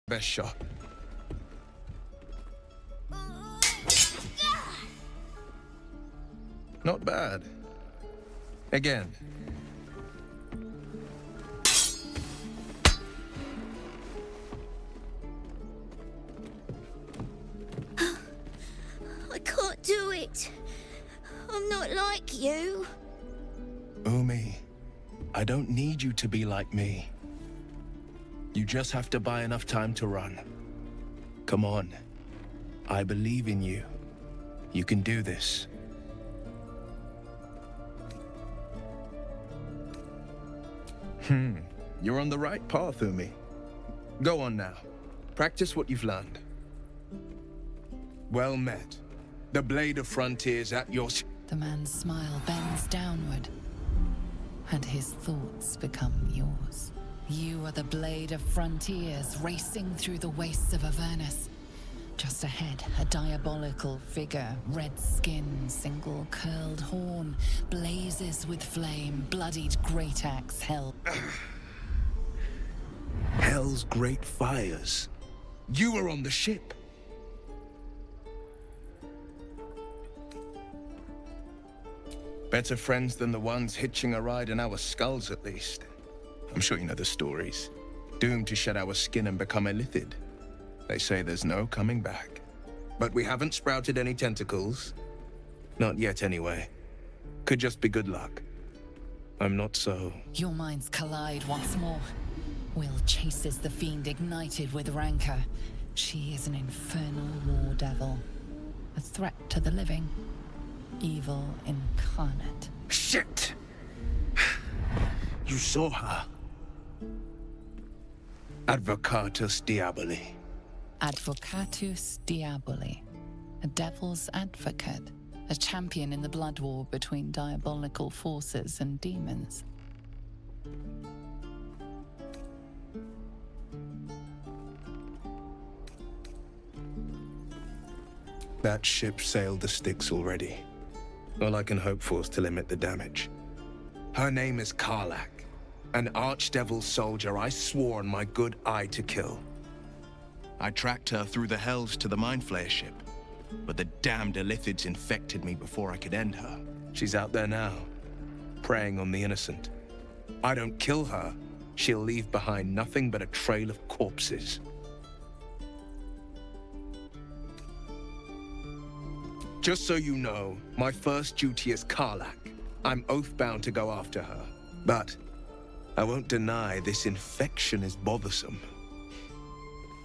Best shot. Not bad. Again. I can't do it. I'm not like you. Umi, I don't need you to be like me. You just have to buy enough time to run. Come on. I believe in you. You can do this. You're on the right path, Umi. Go on now. Practice what you've learned. Well met. The blade of frontiers at your... The man's smile bends downward, and his thoughts become yours. You are the blade of frontiers racing through the wastes of Avernus. Just ahead, a diabolical figure, red skin, single curled horn, blazes with flame, bloodied great axe held. Hell's great fires. You were on the ship. Better friends than the ones hitching a ride in our skulls, at least. I'm sure you know the stories. Doomed to shed our skin and become illithid. They say there's no coming back. But we haven't sprouted any tentacles. Not yet, anyway. Could just be good luck. I'm not so... Your minds collide once more. Will chases the fiend ignited with rancor. She is an infernal war devil. A threat to the living. Evil incarnate. Shit! You saw her. Advocatus Diaboli. Advocatus Diaboli. A devil's advocate. A champion in the blood war between diabolical forces and demons. That ship sailed the Styx already. All I can hope for is to limit the damage. Her name is Karlach, an archdevil soldier I swore on my good eye to kill. I tracked her through the hells to the Mind Flayer ship, but the damned illithids infected me before I could end her. She's out there now, preying on the innocent. I don't kill her, she'll leave behind nothing but a trail of corpses. Just so you know, my first duty is Karlach. I'm oath-bound to go after her. But I won't deny this infection is bothersome.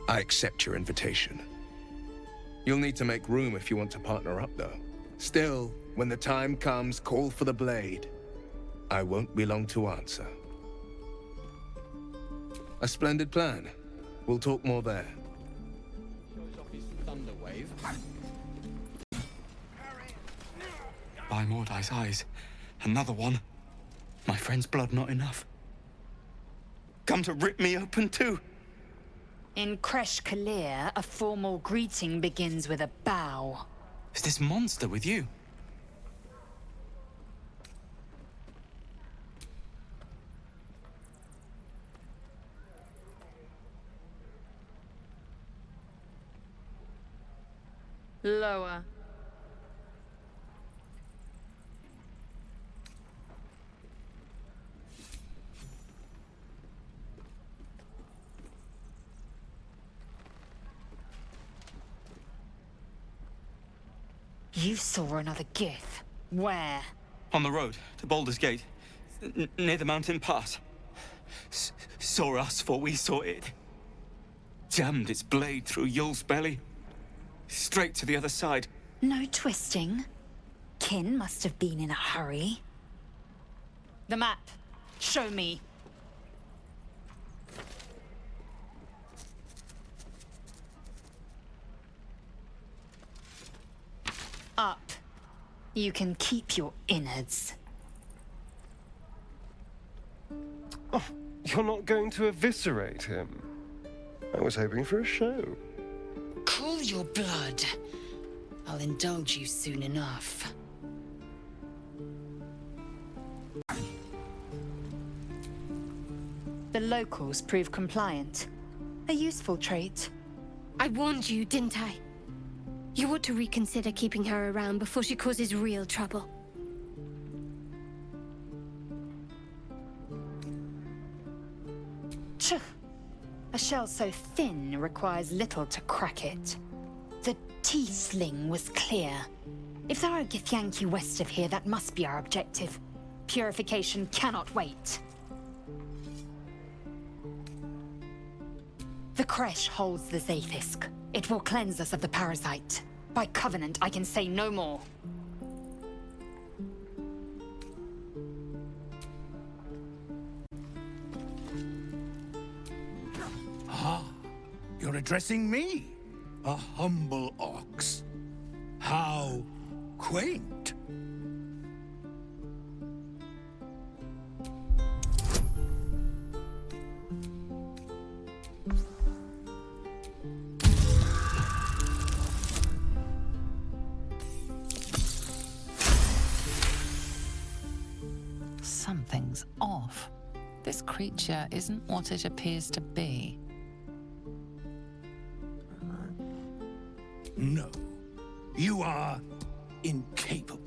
I accept your invitation. You'll need to make room if you want to partner up, though. Still, when the time comes, call for the blade. I won't be long to answer. A splendid plan. We'll talk more there. By Mordai's eyes, another one. My friend's blood not enough. Come to rip me open too. In Kresh Kalir, a formal greeting begins with a bow. Is this monster with you? Lower. You saw another gith. Where? On the road to Baldur's Gate, near the mountain pass. Saw us, for we saw it. Jammed its blade through Yul's belly. Straight to the other side. No twisting. Kin must have been in a hurry. The map. Show me. Up. You can keep your innards. Oh, you're not going to eviscerate him? I was hoping for a show. Cool your blood. I'll indulge you soon enough. The locals prove compliant. A useful trait. I warned you, didn't I? You ought to reconsider keeping her around before she causes real trouble. Tch. A shell so thin requires little to crack it. The T-sling was clear. If there are Githyanki west of here, that must be our objective. Purification cannot wait. The creche holds the Zaithisk. It will cleanse us of the parasite. By covenant, I can say no more. Ah, you're addressing me, a humble ox. How quaint. Something's off. This creature isn't what it appears to be. No, you are incapable.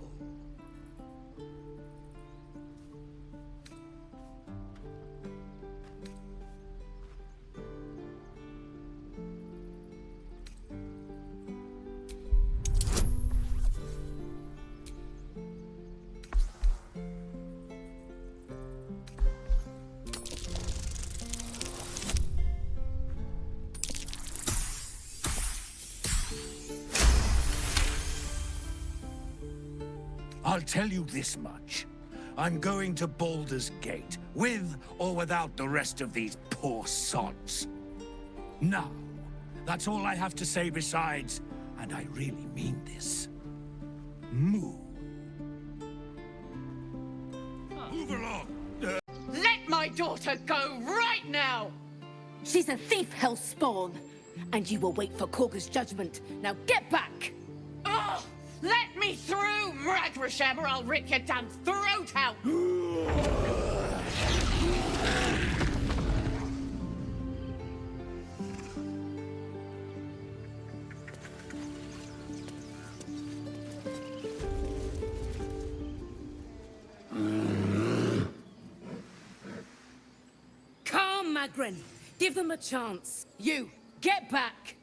I'll tell you this much. I'm going to Baldur's Gate, with or without the rest of these poor sods. Now, that's all I have to say besides, and I really mean this. Move. Move along. Let my daughter go right now! She's a thief, hellspawn, and you will wait for Korga's judgment. Now get back! Oh, let me through, Mragrasham, or I'll rip your damn throat out! Calm, Magrin. Give them a chance. You, get back!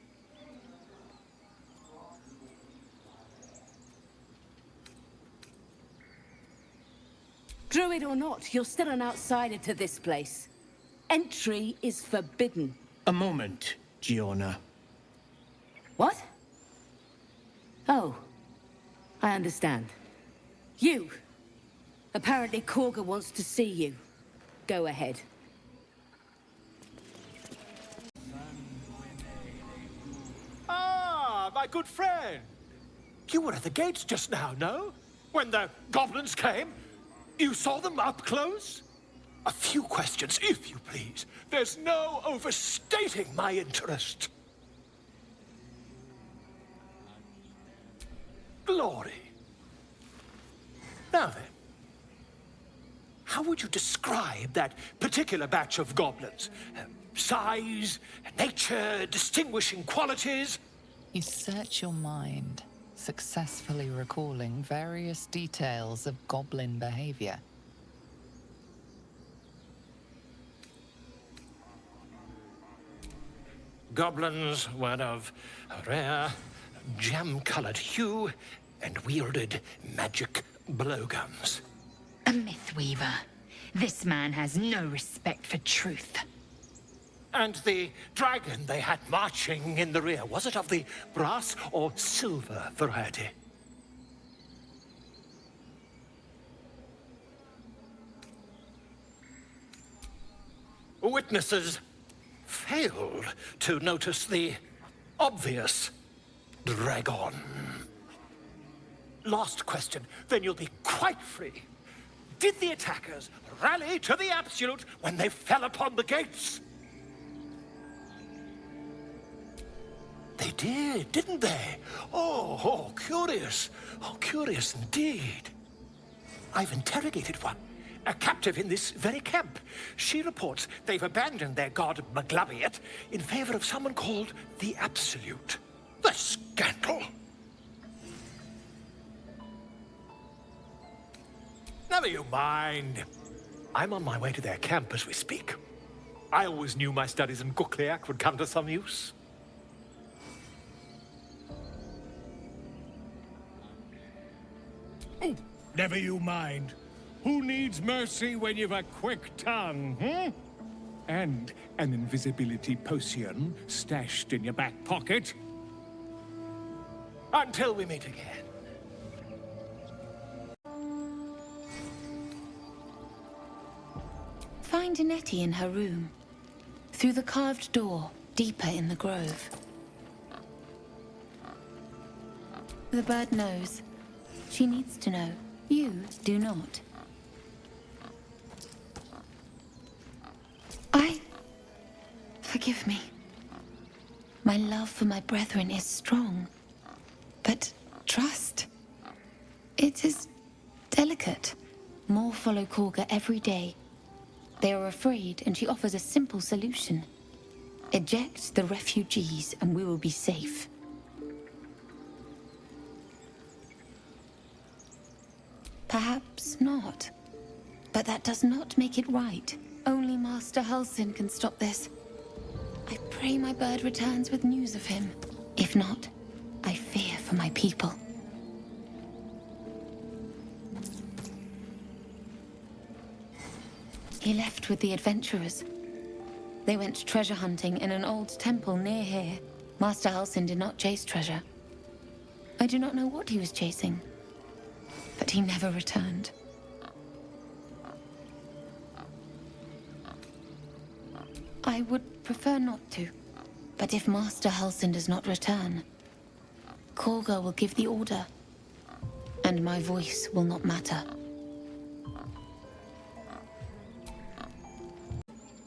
Druid or not, you're still an outsider to this place. Entry is forbidden. A moment, Giona. What? Oh, I understand. You. Apparently Korga wants to see you. Go ahead. Ah, my good friend. You were at the gates just now, no? When the goblins came? You saw them up close? A few questions, if you please. There's no overstating my interest. Glory. Now then, how would you describe that particular batch of goblins? Size, nature, distinguishing qualities? You search your mind, successfully recalling various details of goblin behavior. Goblins were of a rare, jam-colored hue and wielded magic blowguns. A mythweaver. This man has no respect for truth. And the dragon they had marching in the rear, was it of the brass or silver variety? Witnesses failed to notice the obvious dragon. Last question, then you'll be quite free. Did the attackers rally to the absolute when they fell upon the gates? They did, didn't they? Oh, curious. Oh, curious indeed. I've interrogated one, a captive in this very camp. She reports they've abandoned their god Maglabiet in favor of someone called the Absolute. The scandal! Never you mind. I'm on my way to their camp as we speak. I always knew my studies in Gukliak would come to some use. Oh, never you mind. Who needs mercy when you've a quick tongue, hmm? And an invisibility potion stashed in your back pocket? Until we meet again. Find Nettie in her room. Through the carved door, deeper in the grove. The bird knows. She needs to know. You do not. Forgive me. My love for my brethren is strong. But trust... it is delicate. More follow Korga every day. They are afraid, and she offers a simple solution. Eject the refugees, and we will be safe. Perhaps not. But that does not make it right. Only Master Halsin can stop this. I pray my bird returns with news of him. If not, I fear for my people. He left with the adventurers. They went treasure hunting in an old temple near here. Master Halsin did not chase treasure. I do not know what he was chasing, but he never returned. I would prefer not to, but if Master Halsin does not return, Korga will give the order, and my voice will not matter.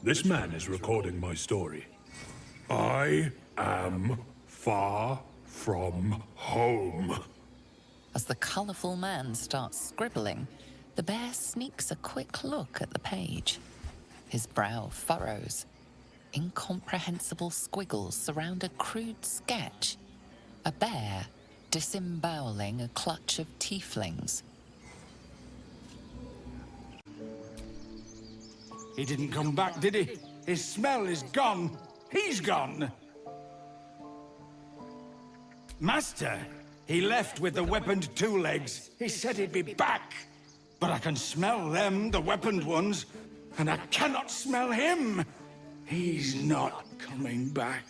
This man is recording my story. I am far from home. As the colourful man starts scribbling, the bear sneaks a quick look at the page. His brow furrows. Incomprehensible squiggles surround a crude sketch. A bear disemboweling a clutch of tieflings. He didn't come back, did he? His smell is gone. He's gone. Master, he left with the weaponed two legs. He said he'd be back. But I can smell them, the weaponed ones, and I cannot smell him. He's not coming back.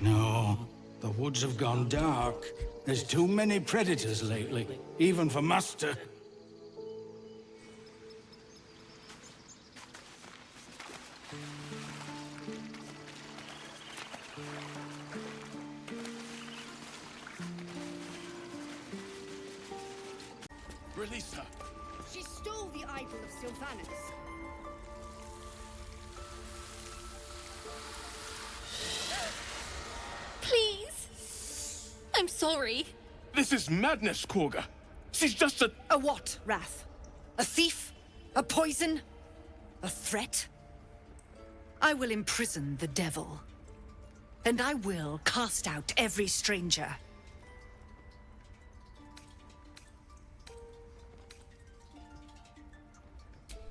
No, the woods have gone dark. There's too many predators lately, even for Master. Release her. She stole the idol of Sylvanus. Please! I'm sorry. This is madness, Korga. She's just a... A what, Wrath? A thief? A poison? A threat? I will imprison the devil. And I will cast out every stranger.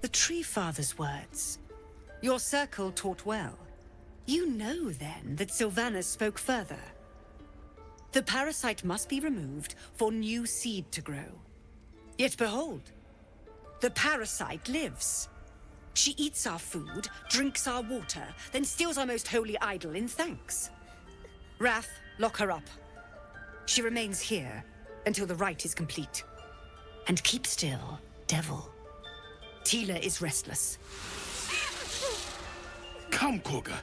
The Tree Father's words. Your circle taught well. You know, then, that Sylvanus spoke further. The parasite must be removed for new seed to grow. Yet behold, the parasite lives. She eats our food, drinks our water, then steals our most holy idol in thanks. Wrath, lock her up. She remains here until the rite is complete. And keep still, devil. Tila is restless. Come, Korga.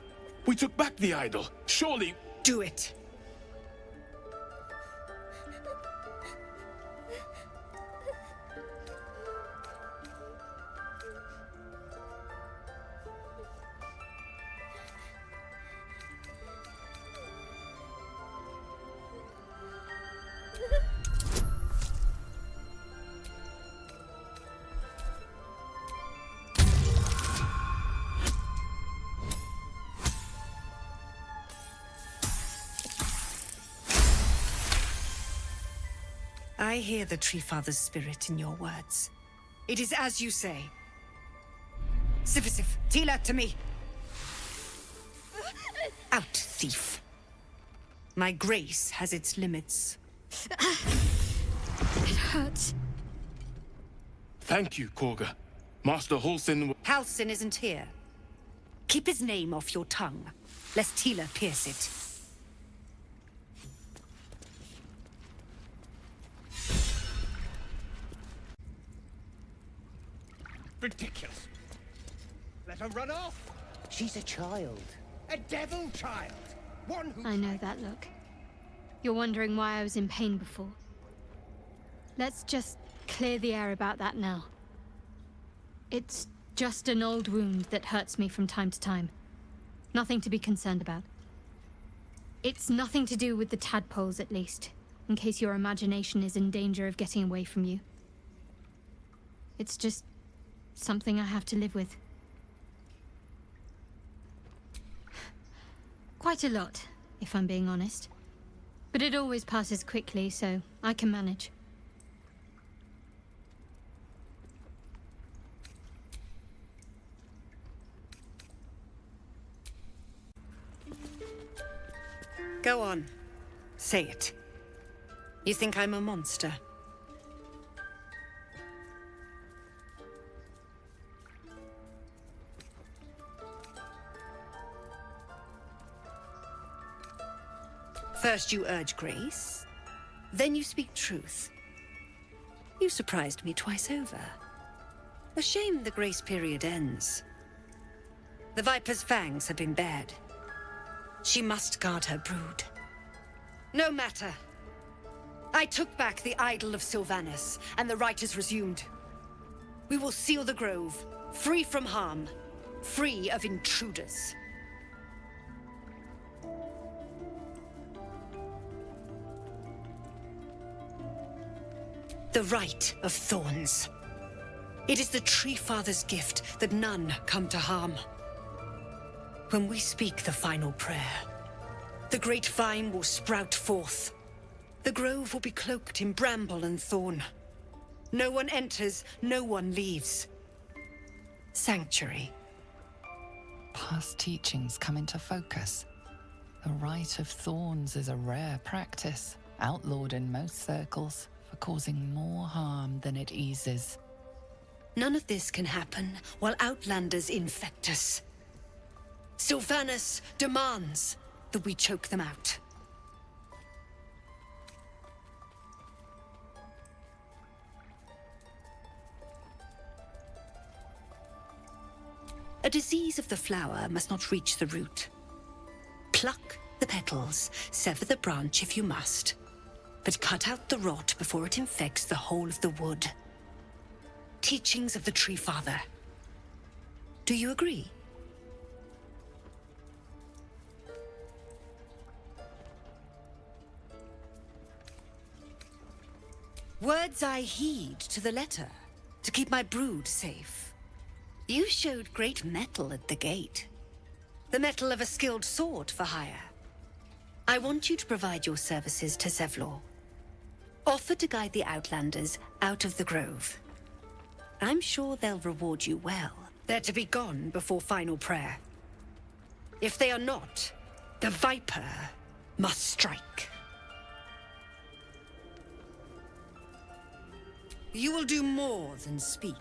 We took back the idol. Surely... Do it. I hear the Tree Father's spirit in your words. It is as you say. Sifisif, Tila, to me! Out, thief. My grace has its limits. It hurts. Thank you, Korga. Master Halsin... Halsin isn't here. Keep his name off your tongue, lest Tila pierce it. Ridiculous. Let her run off. She's a child. A devil child. One who... I know that look. You're wondering why I was in pain before. Let's just clear the air about that now. It's just an old wound that hurts me from time to time. Nothing to be concerned about. It's nothing to do with the tadpoles, at least, in case your imagination is in danger of getting away from you. It's just something I have to live with. Quite a lot, if I'm being honest. But it always passes quickly, so I can manage. Go on. Say it. You think I'm a monster? First you urge grace, then you speak truth. You surprised me twice over. A shame the grace period ends. The Viper's fangs have been bared. She must guard her brood. No matter. I took back the idol of Sylvanas, and the rite is resumed. We will seal the grove, free from harm, free of intruders. The Rite of Thorns. It is the Tree Father's gift that none come to harm. When we speak the final prayer, the great vine will sprout forth. The grove will be cloaked in bramble and thorn. No one enters, no one leaves. Sanctuary. Past teachings come into focus. The Rite of Thorns is a rare practice, outlawed in most circles, for causing more harm than it eases. None of this can happen while Outlanders infect us. Sylvanas demands that we choke them out. A disease of the flower must not reach the root. Pluck the petals, sever the branch if you must, but cut out the rot before it infects the whole of the wood. Teachings of the Tree Father. Do you agree? Words I heed to the letter, to keep my brood safe. You showed great mettle at the gate. The mettle of a skilled sword for hire. I want you to provide your services to Zevlor. Offer to guide the Outlanders out of the grove. I'm sure they'll reward you well. They're to be gone before final prayer. If they are not, the Viper must strike. You will do more than speak.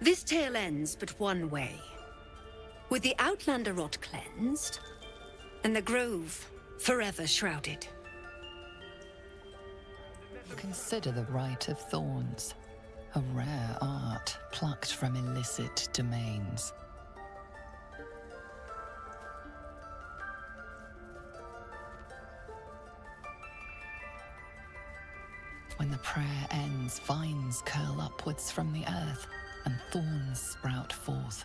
This tale ends but one way. With the Outlander rot cleansed, and the grove forever shrouded. Consider the Rite of Thorns, a rare art plucked from illicit domains. When the prayer ends, vines curl upwards from the earth, and thorns sprout forth.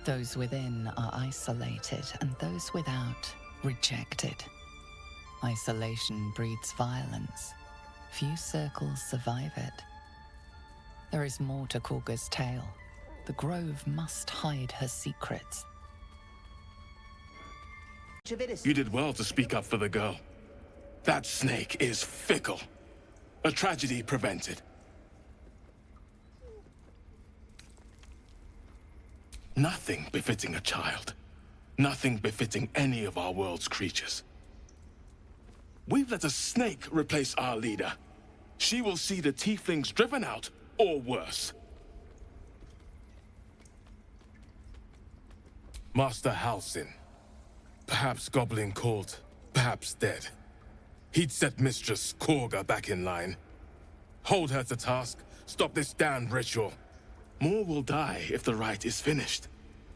Those within are isolated, and those without rejected. Isolation breeds violence. Few circles survive it. There is more to Korga's tale. The grove must hide her secrets. You did well to speak up for the girl. That snake is fickle. A tragedy prevented. Nothing befitting a child. Nothing befitting any of our world's creatures. We've let a snake replace our leader. She will see the tieflings driven out, or worse. Master Halsin. Perhaps goblin caught, perhaps dead. He'd set Mistress Korga back in line. Hold her to task, stop this damned ritual. More will die if the rite is finished.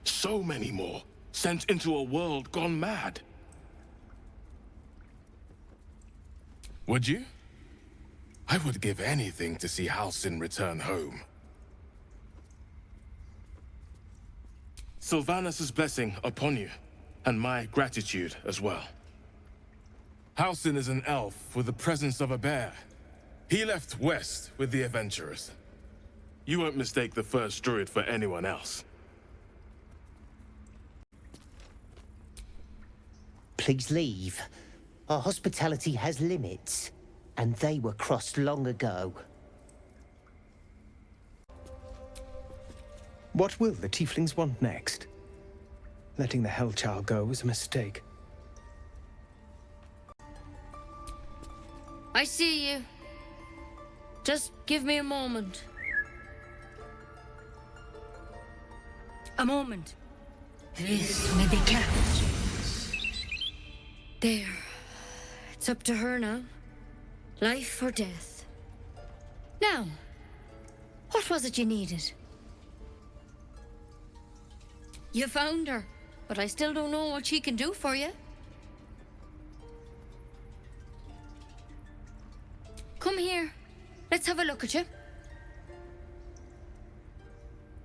So many more, sent into a world gone mad. Would you? I would give anything to see Halsin return home. Sylvanus' blessing upon you, and my gratitude as well. Halsin is an elf with the presence of a bear. He left west with the adventurers. You won't mistake the first Druid for anyone else. Please leave. Our hospitality has limits, and they were crossed long ago. What will the tieflings want next? Letting the Hellchild go was a mistake. I see you. Just give me a moment. A moment. This may be kept. There. It's up to her now. Life or death. Now, what was it you needed? You found her, but I still don't know what she can do for you. Come here. Let's have a look at you.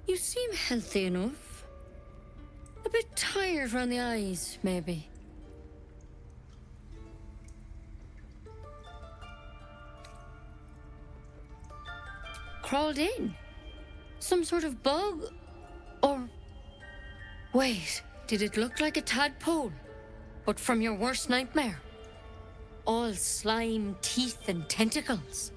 You seem healthy enough. A bit tired around the eyes, maybe. Crawled in? Some sort of bug? Or... Wait, did it look like a tadpole? But from your worst nightmare? All slime, teeth, and tentacles.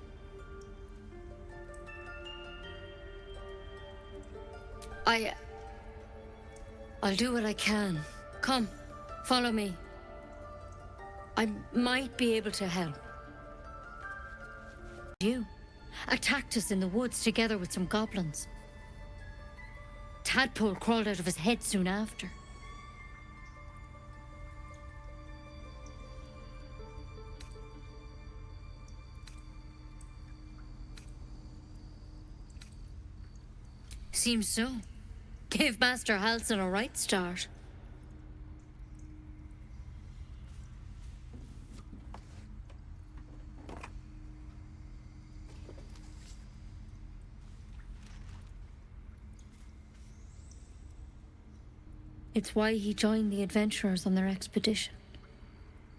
I'll do what I can. Come, follow me. I might be able to help. You attacked us in the woods together with some goblins. Tadpole crawled out of his head soon after. Seems so. Gave Master Halsin a right start. It's why he joined the adventurers on their expedition.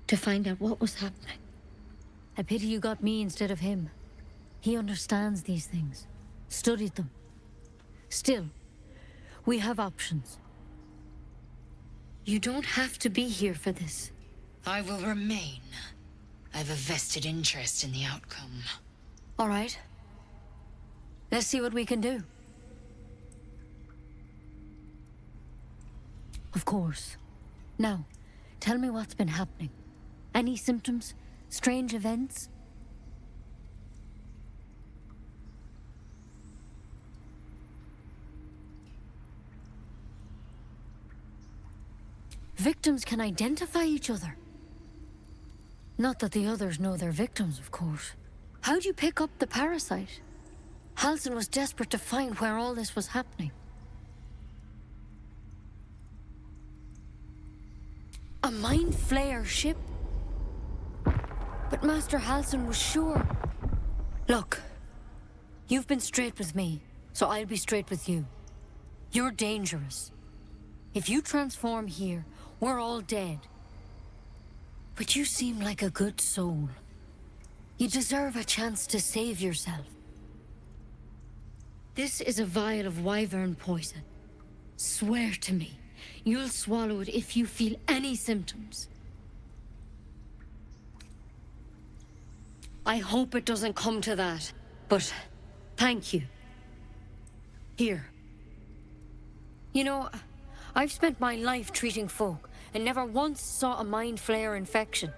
To find out what was happening. A pity you got me instead of him. He understands these things. Studied them. Still, we have options. You don't have to be here for this. I will remain. I have a vested interest in the outcome. All right. Let's see what we can do. Of course. Now, tell me what's been happening. Any symptoms? Strange events? Victims can identify each other. Not that the others know they're victims, of course. How'd you pick up the parasite? Halsin was desperate to find where all this was happening. A mind flayer ship? But Master Halsin was sure. Look, you've been straight with me, so I'll be straight with you. You're dangerous. If you transform here, we're all dead. But you seem like a good soul. You deserve a chance to save yourself. This is a vial of wyvern poison. Swear to me, you'll swallow it if you feel any symptoms. I hope it doesn't come to that. But thank you. Here. You know, I've spent my life treating folk and never once saw a mind flare infection.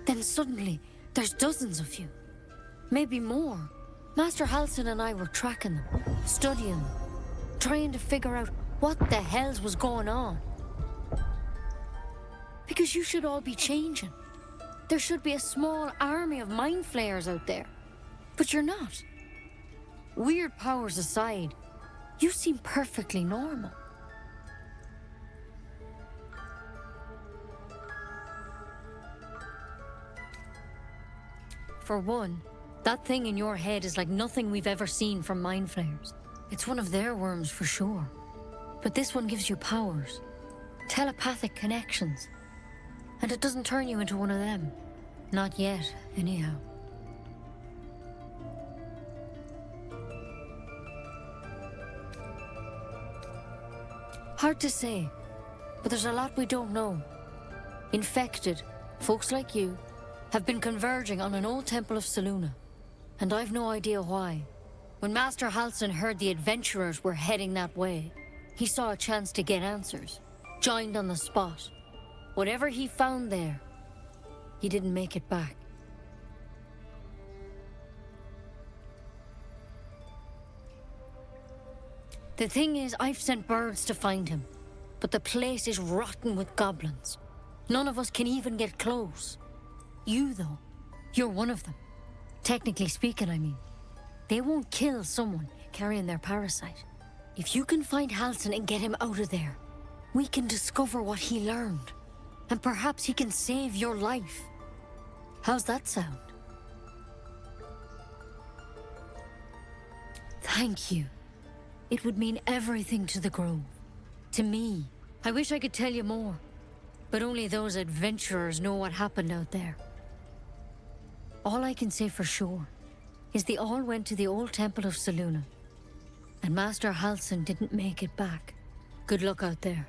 Then suddenly, there's dozens of you. Maybe more. Master Halsin and I were tracking them, studying them, trying to figure out what the hells was going on. Because you should all be changing. There should be a small army of mind flayers out there. But you're not. Weird powers aside, you seem perfectly normal. For one, that thing in your head is like nothing we've ever seen from mind flayers. It's one of their worms for sure. But this one gives you powers. Telepathic connections. And it doesn't turn you into one of them. Not yet, anyhow. Hard to say, but there's a lot we don't know. Infected, folks like you, have been converging on an old temple of Selûne, and I've no idea why. When Master Halsin heard the adventurers were heading that way, he saw a chance to get answers, joined on the spot. Whatever he found there, he didn't make it back. The thing is, I've sent birds to find him, but the place is rotten with goblins. None of us can even get close. You, though, you're one of them. Technically speaking, I mean. They won't kill someone carrying their parasite. If you can find Halsin and get him out of there, we can discover what he learned. And perhaps he can save your life. How's that sound? Thank you. It would mean everything to the Grove. To me. I wish I could tell you more. But only those adventurers know what happened out there. All I can say for sure is they all went to the old temple of Selûne. And Master Halsin didn't make it back. Good luck out there.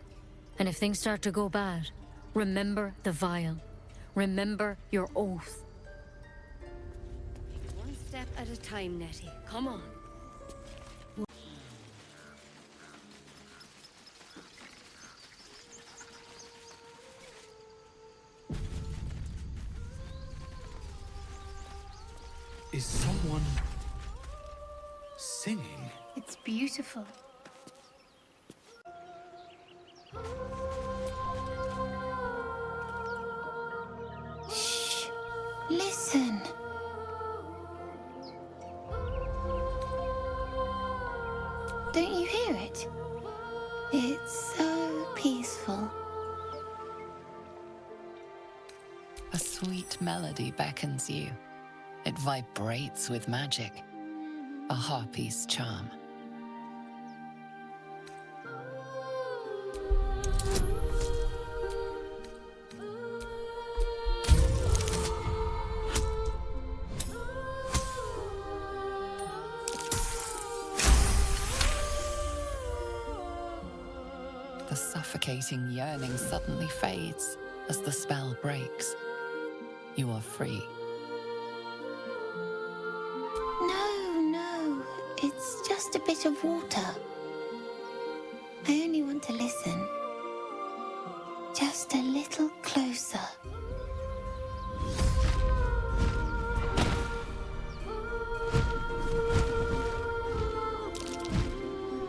And if things start to go bad, remember the vial. Remember your oath. One step at a time, Nettie. Come on. Is someone singing? It's beautiful. Shh. Listen. Don't you hear it? It's so peaceful. A sweet melody beckons you. It vibrates with magic. A harpy's charm. The suffocating yearning suddenly fades as the spell breaks. You are free. No, it's just a bit of water. I only want to listen. Just a little closer.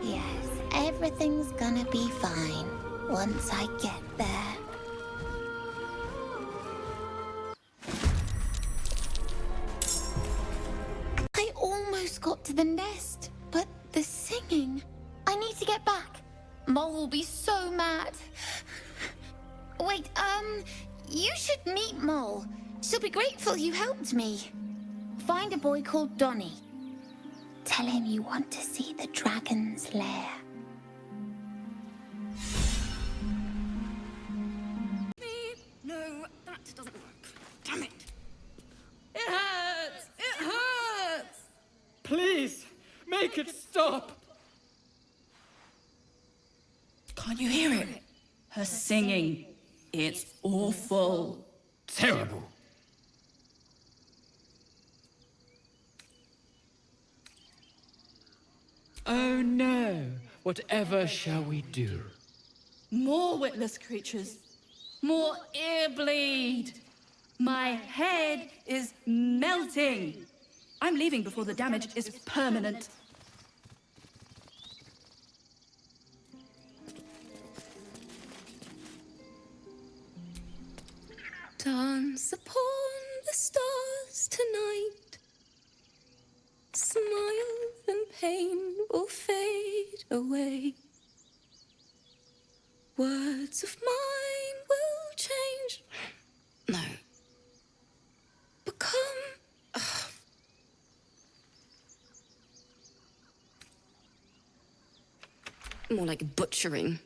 Yes, everything's gonna be fine once I get there. Got to the nest, but the singing. I need to get back. Mole will be so mad. Wait, you should meet Mole. She'll be grateful you helped me. Find a boy called Donny. Tell him you want to see the dragon's lair. No, that doesn't work. Damn it. It hurts! It hurts! Please, make it stop! Can't you hear it? Her singing. It's awful. Terrible. Oh no! Whatever shall we do? More witless creatures. More ear bleed. My head is melting. I'm leaving before the damage is permanent. Dance upon the stars tonight. Smile and pain will fade away. Words of mine will change. No. Become. More like butchering.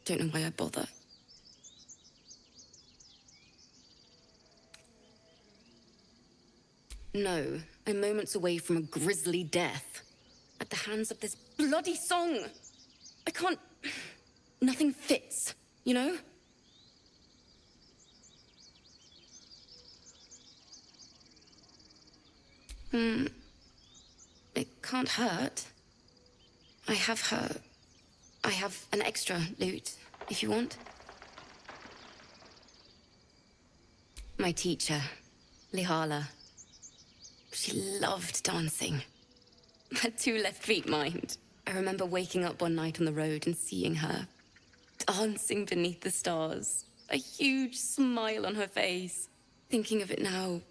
Don't know why I bother. No, I'm moments away from a grisly death. At the hands of this bloody song. I can't... Nothing fits, you know? It can't hurt. I have an extra loot, if you want. My teacher, Lihala. She loved dancing. Had 2 left feet, mind. I remember waking up one night on the road and seeing her dancing beneath the stars. A huge smile on her face. Thinking of it now,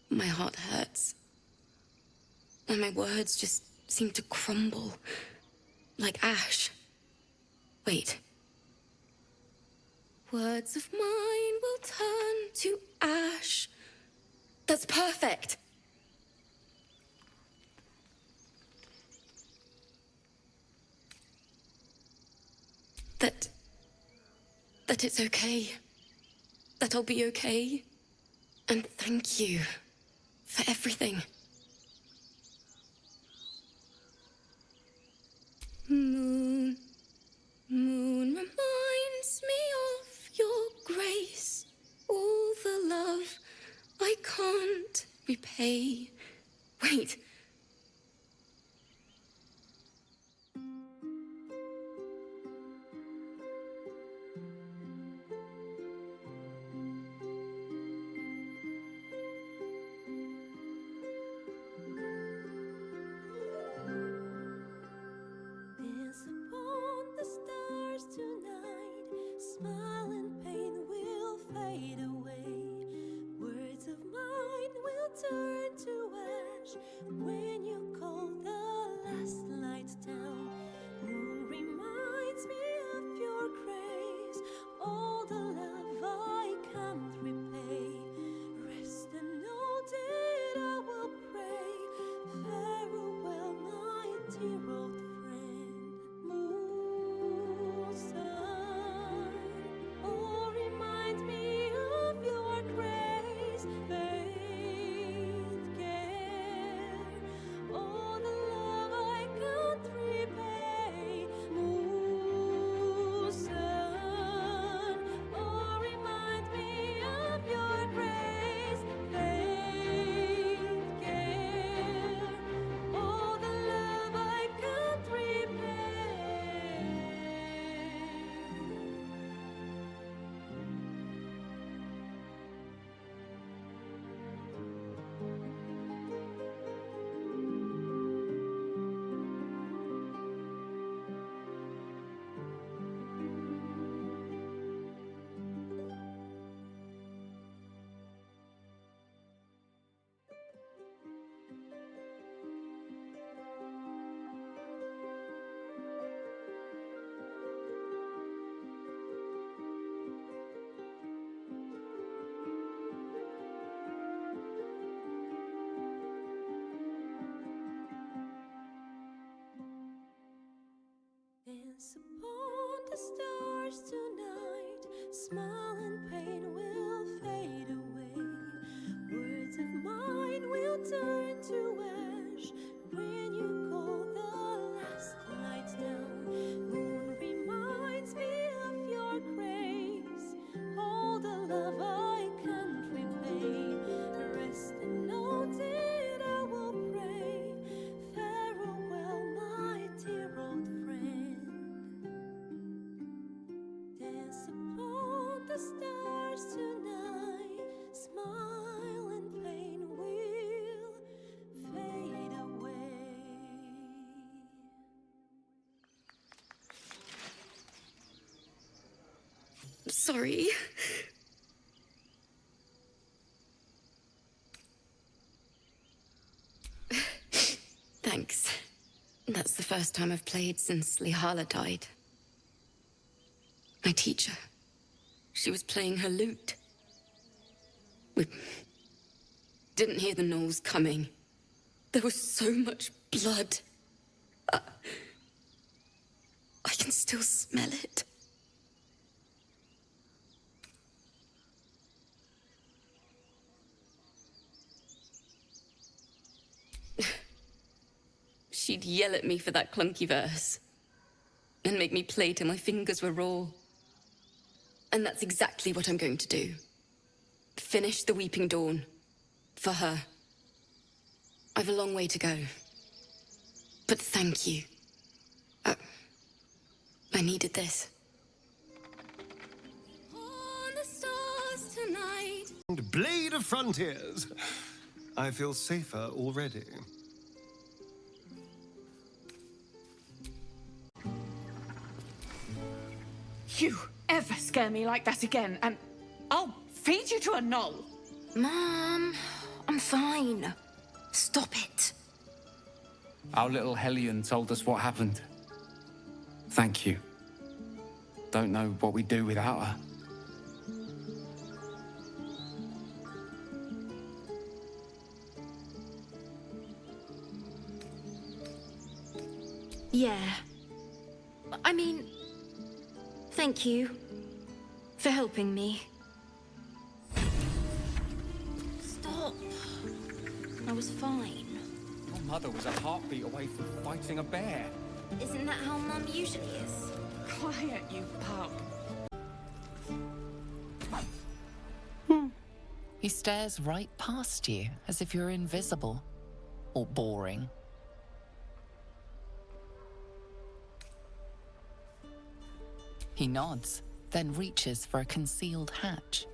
my heart hurts. And my words just seem to crumble. Like ash. Wait. Words of mine will turn to ash. That's perfect! That it's okay. That I'll be okay. And thank you for everything. Moon, moon reminds me of your grace. All the love I can't repay. Wait. Dance upon the stars tonight. Smile and pain will fade away. Words of mine will turn to ash when you call the last lights down. Moon reminds me of your grace. All the love I can't repay. Rest and know that I will pray. Farewell, sorry. Thanks. That's the first time I've played since Lihala died. My teacher. She was playing her lute. We didn't hear the gnolls coming. There was so much blood. I can still smell it. She'd yell at me for that clunky verse, and make me play till my fingers were raw. And that's exactly what I'm going to do. Finish the Weeping Dawn. For her. I've a long way to go. But thank you. I needed this. On the stars tonight. Blade of Frontiers. I feel safer already. You ever scare me like that again, and I'll feed you to a gnoll. Mom, I'm fine. Stop it. Our little Hellion told us what happened. Thank you. Don't know what we'd do without her. Yeah. I mean, thank you for helping me. Stop. I was fine. Your mother was a heartbeat away from fighting a bear. Isn't that how Mum usually is? Quiet, you pup. He stares right past you, as if you're invisible. Or boring. He nods, then reaches for a concealed hatch.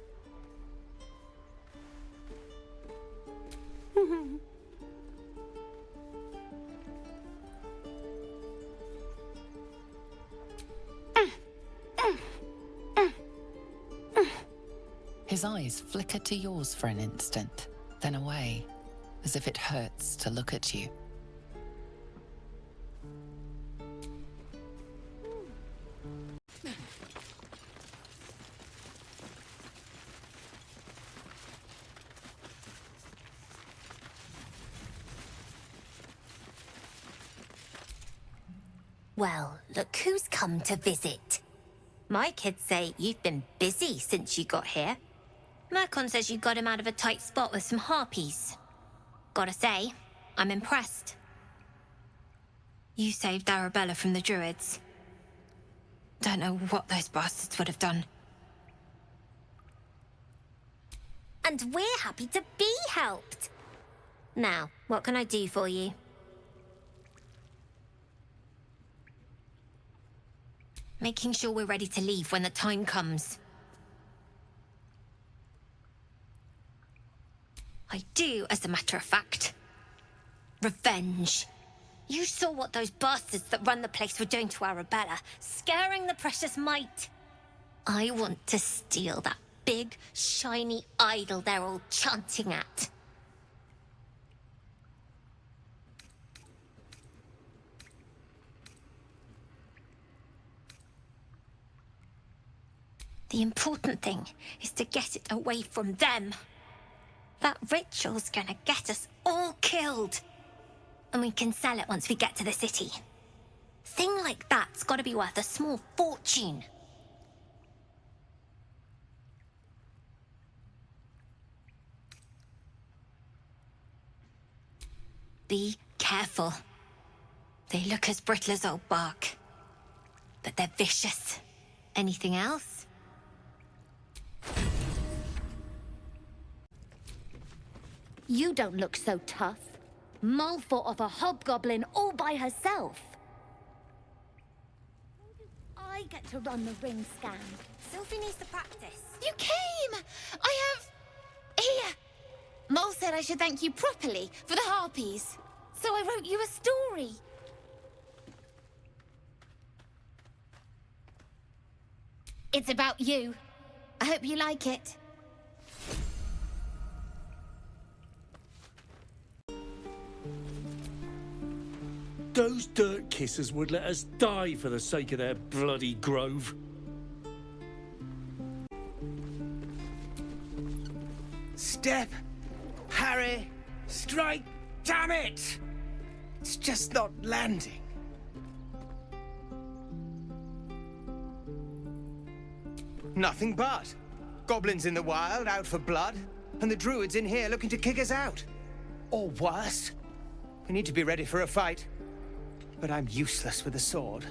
His eyes flicker to yours for an instant, then away, as if it hurts to look at you. Well, look who's come to visit. My kids say you've been busy since you got here. Mercon says you got him out of a tight spot with some harpies. Gotta say, I'm impressed. You saved Arabella from the Druids. Don't know what those bastards would have done. And we're happy to be helped. Now, what can I do for you? Making sure we're ready to leave when the time comes. I do, as a matter of fact. Revenge. You saw what those bastards that run the place were doing to Arabella, scaring the precious mite. I want to steal that big, shiny idol they're all chanting at. The important thing is to get it away from them. That ritual's gonna get us all killed. And we can sell it once we get to the city. Thing like that's gotta be worth a small fortune. Be careful. They look as brittle as old bark. But they're vicious. Anything else? You don't look so tough. Mull fought off a hobgoblin all by herself. I get to run the ring scan. Sylvie needs to practice. You came! I have... Here! Mull said I should thank you properly for the harpies. So I wrote you a story. It's about you I hope you like it. Those dirt kissers would let us die for the sake of their bloody grove. Step! Harry! Strike! Damn it! It's just not landing. Nothing but. Goblins in the wild, out for blood, and the Druids in here looking to kick us out. Or worse. We need to be ready for a fight. But I'm useless with a sword.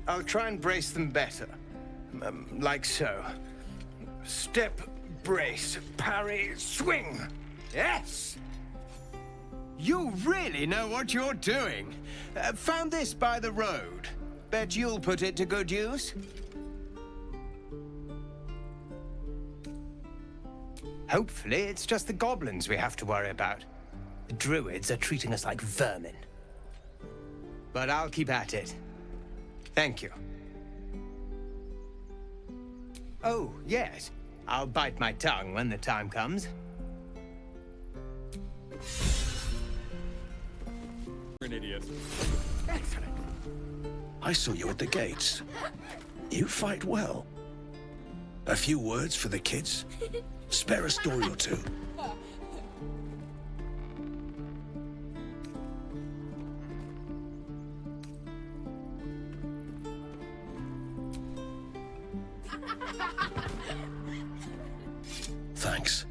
I'll try and brace them better. Like so. Step, brace, parry, swing. Yes! You really know what you're doing. Found this by the road. Bet you'll put it to good use. Hopefully, it's just the goblins we have to worry about. The Druids are treating us like vermin. But I'll keep at it. Thank you. Oh, yes. I'll bite my tongue when the time comes. You're an idiot. Excellent. I saw you at the gates. You fight well. A few words for the kids? Spare a story or two. Thanks.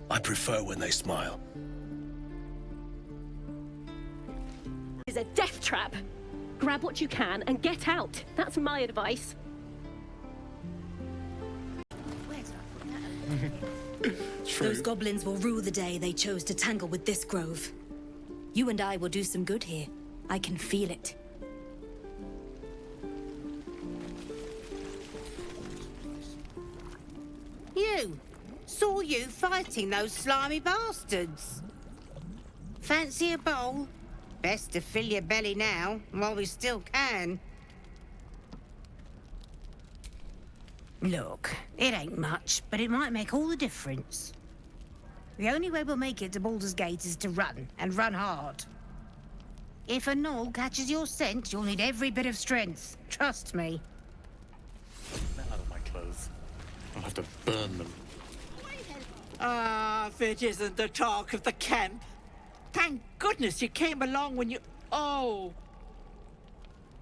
I prefer when they smile. It's a death trap. Grab what you can and get out. That's my advice. Those goblins will rue the day they chose to tangle with this grove. You and I will do some good here. I can feel it. You! Saw you fighting those slimy bastards. Fancy a bowl? Best to fill your belly now, while we still can. Look, it ain't much, but it might make all the difference. The only way we'll make it to Baldur's Gate is to run, and run hard. If a gnoll catches your scent, you'll need every bit of strength. Trust me. Smell out of my clothes. I'll have to burn them. Ah, if it isn't the talk of the camp. Thank goodness you came along when you... Oh!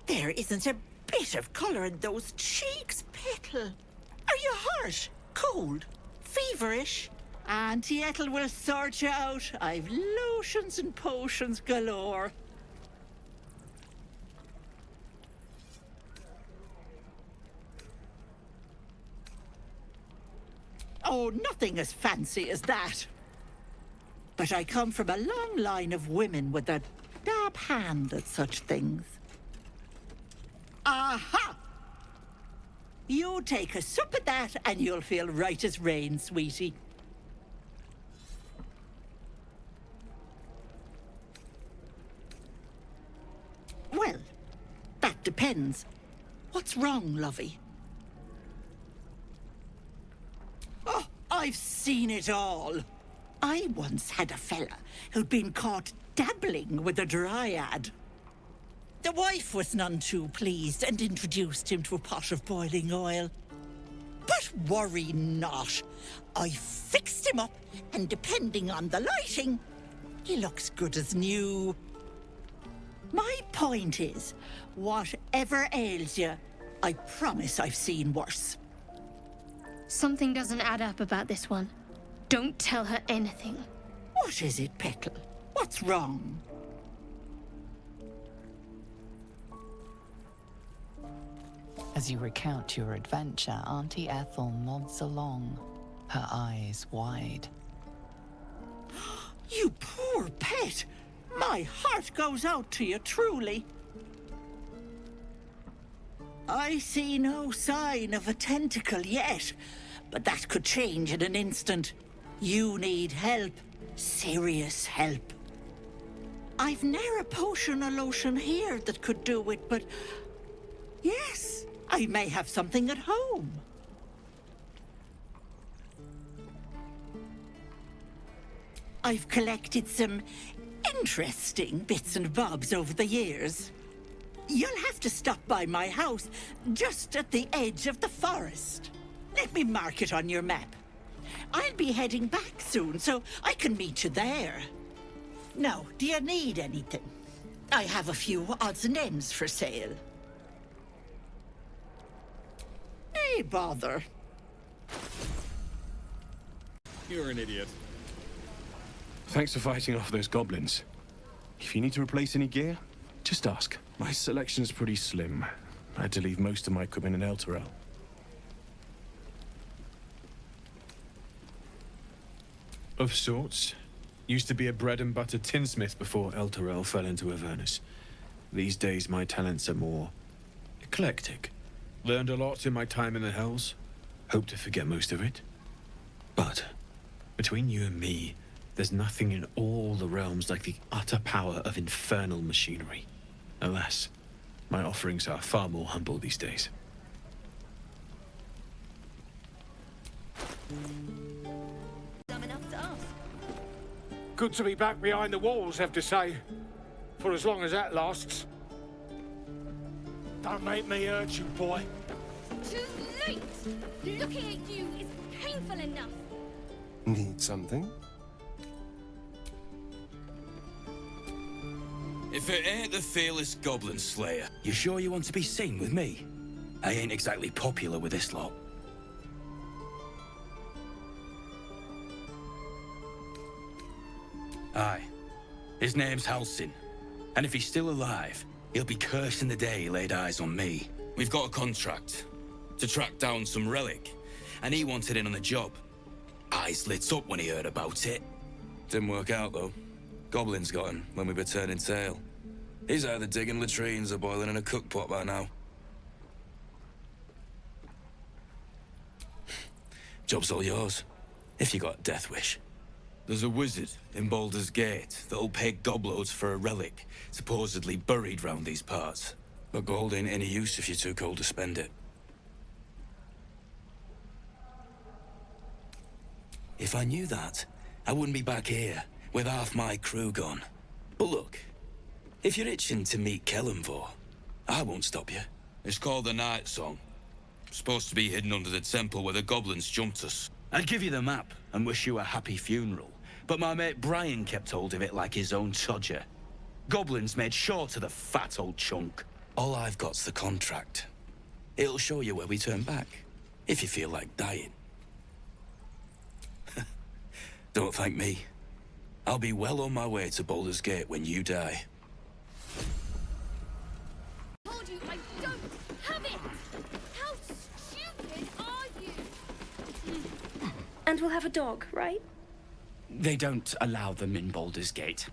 There isn't a bit of colour in those cheeks, Petal. Are you hurt? Cold? Feverish? Auntie Ethel will sort you out. I've lotions and potions galore. Oh, nothing as fancy as that. But I come from a long line of women with a dab hand at such things. Aha! You take a sup at that and you'll feel right as rain, sweetie. Well, that depends. What's wrong, lovey? Oh, I've seen it all. I once had a fella who'd been caught dabbling with a dryad. The wife was none too pleased and introduced him to a pot of boiling oil. But worry not. I fixed him up, and depending on the lighting, he looks good as new. My point is, whatever ails you, I promise I've seen worse. Something doesn't add up about this one. Don't tell her anything. What is it, Petal? What's wrong? As you recount your adventure, Auntie Ethel nods along, her eyes wide. You poor pet! My heart goes out to you, truly. I see no sign of a tentacle yet, but that could change in an instant. You need help. Serious help. I've ne'er a potion or lotion here that could do it, but... yes, I may have something at home. I've collected some interesting bits and bobs over the years. You'll have to stop by my house, just at the edge of the forest. Let me mark it on your map. I'll be heading back soon, so I can meet you there. Now, do you need anything? I have a few odds and ends for sale. Hey, bother. You're an idiot. Thanks for fighting off those goblins. If you need to replace any gear, just ask. My selection's pretty slim. I had to leave most of my equipment in Elturel. Of sorts. Used to be a bread-and-butter tinsmith before Elturel fell into Avernus. These days, my talents are more eclectic. Learned a lot in my time in the Hells. Hope to forget most of it. But, between you and me, there's nothing in all the realms like the utter power of infernal machinery. Alas, my offerings are far more humble these days. Good to be back behind the walls, have to say. For as long as that lasts. Don't make me hurt you, boy. Too late! Looking at you is painful enough. Need something? If it ain't the fearless Goblin Slayer. You sure you want to be seen with me? I ain't exactly popular with this lot. Aye. His name's Halsin. And if he's still alive, he'll be cursing the day he laid eyes on me. We've got a contract to track down some relic, and he wanted in on the job. Eyes lit up when he heard about it. Didn't work out, though. Goblins got him when we were turning tail. He's either digging latrines or boiling in a cookpot by now. Job's all yours, if you got a death wish. There's a wizard in Baldur's Gate that'll pay gobloads for a relic, supposedly buried round these parts. But gold ain't any use if you're too cold to spend it. If I knew that, I wouldn't be back here, with half my crew gone. But look, if you're itching to meet Kellenvor, I won't stop you. It's called the Night Song. Supposed to be hidden under the temple where the goblins jumped us. I'd give you the map and wish you a happy funeral, but my mate Brian kept hold of it like his own Todger. Goblins made sure to the fat old chunk. All I've got's the contract. It'll show you where we turn back, if you feel like dying. Don't thank me. I'll be well on my way to Baldur's Gate when you die. Told you I don't have it! How stupid are you? And we'll have a dog, right? They don't allow them in Baldur's Gate.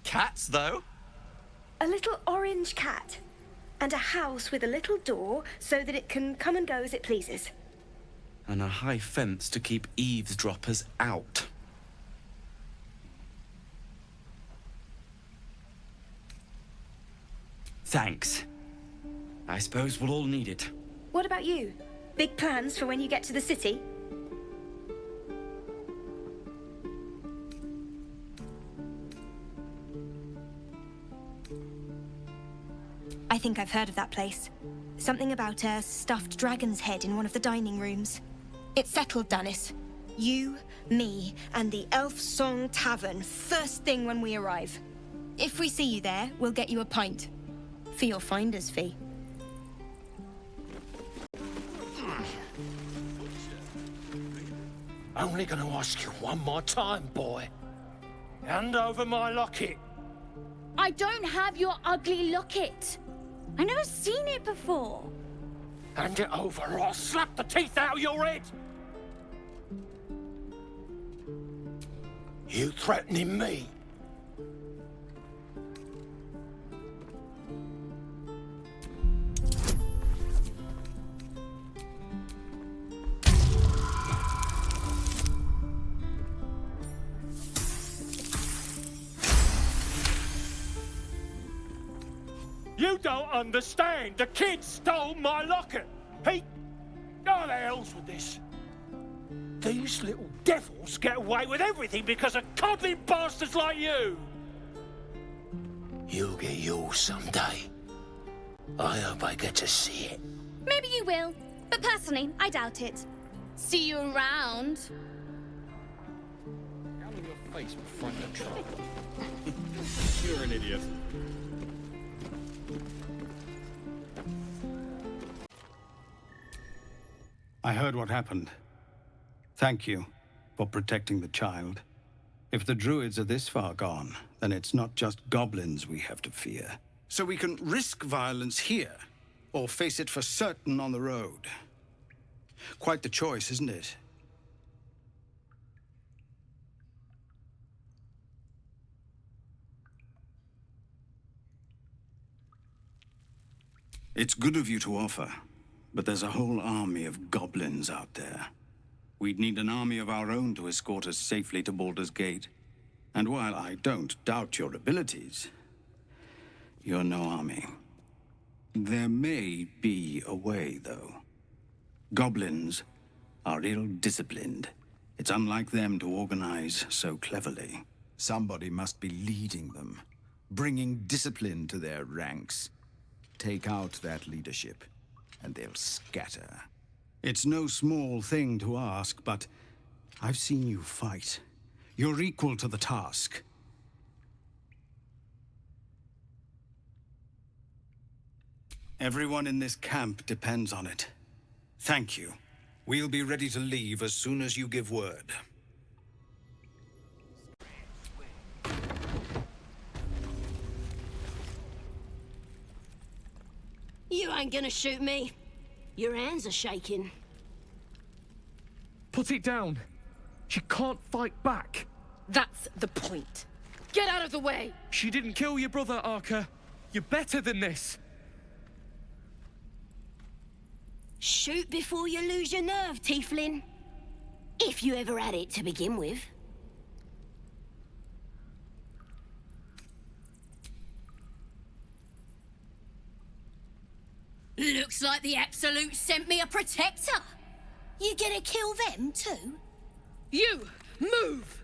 Cats, though? A little orange cat. And a house with a little door so that it can come and go as it pleases. And a high fence to keep eavesdroppers out. Thanks. I suppose we'll all need it. What about you? Big plans for when you get to the city? I think I've heard of that place. Something about a stuffed dragon's head in one of the dining rooms. It's settled, Danis. You, me, and the Elf Song Tavern first thing when we arrive. If we see you there, we'll get you a pint. For your finder's fee. Only gonna ask you one more time, boy. Hand over my locket. I don't have your ugly locket. I've never seen it before. Hand it over or I'll slap the teeth out of your head! You threatening me? You don't understand. The kid stole my locket. He... Oh, the hell's with this? These little devils get away with everything because of coddling bastards like you. You'll get yours someday. I hope I get to see it. Maybe you will, but personally, I doubt it. See you around. Out of your face, front of truck. You're an idiot. I heard what happened. Thank you for protecting the child. If the Druids are this far gone, then it's not just goblins we have to fear. So we can risk violence here, or face it for certain on the road. Quite the choice, isn't it? It's good of you to offer, but there's a whole army of goblins out there. We'd need an army of our own to escort us safely to Baldur's Gate. And while I don't doubt your abilities, you're no army. There may be a way, though. Goblins are ill-disciplined. It's unlike them to organize so cleverly. Somebody must be leading them, bringing discipline to their ranks. Take out that leadership, and they'll scatter. It's no small thing to ask, but I've seen you fight. You're equal to the task. Everyone in this camp depends on it. Thank you. We'll be ready to leave as soon as you give word. You ain't gonna shoot me. Your hands are shaking. Put it down. She can't fight back. That's the point. Get out of the way! She didn't kill your brother, Arca. You're better than this. Shoot before you lose your nerve, Tiefling. If you ever had it to begin with. Looks like the Absolute sent me a protector. You gonna kill them too? You! Move!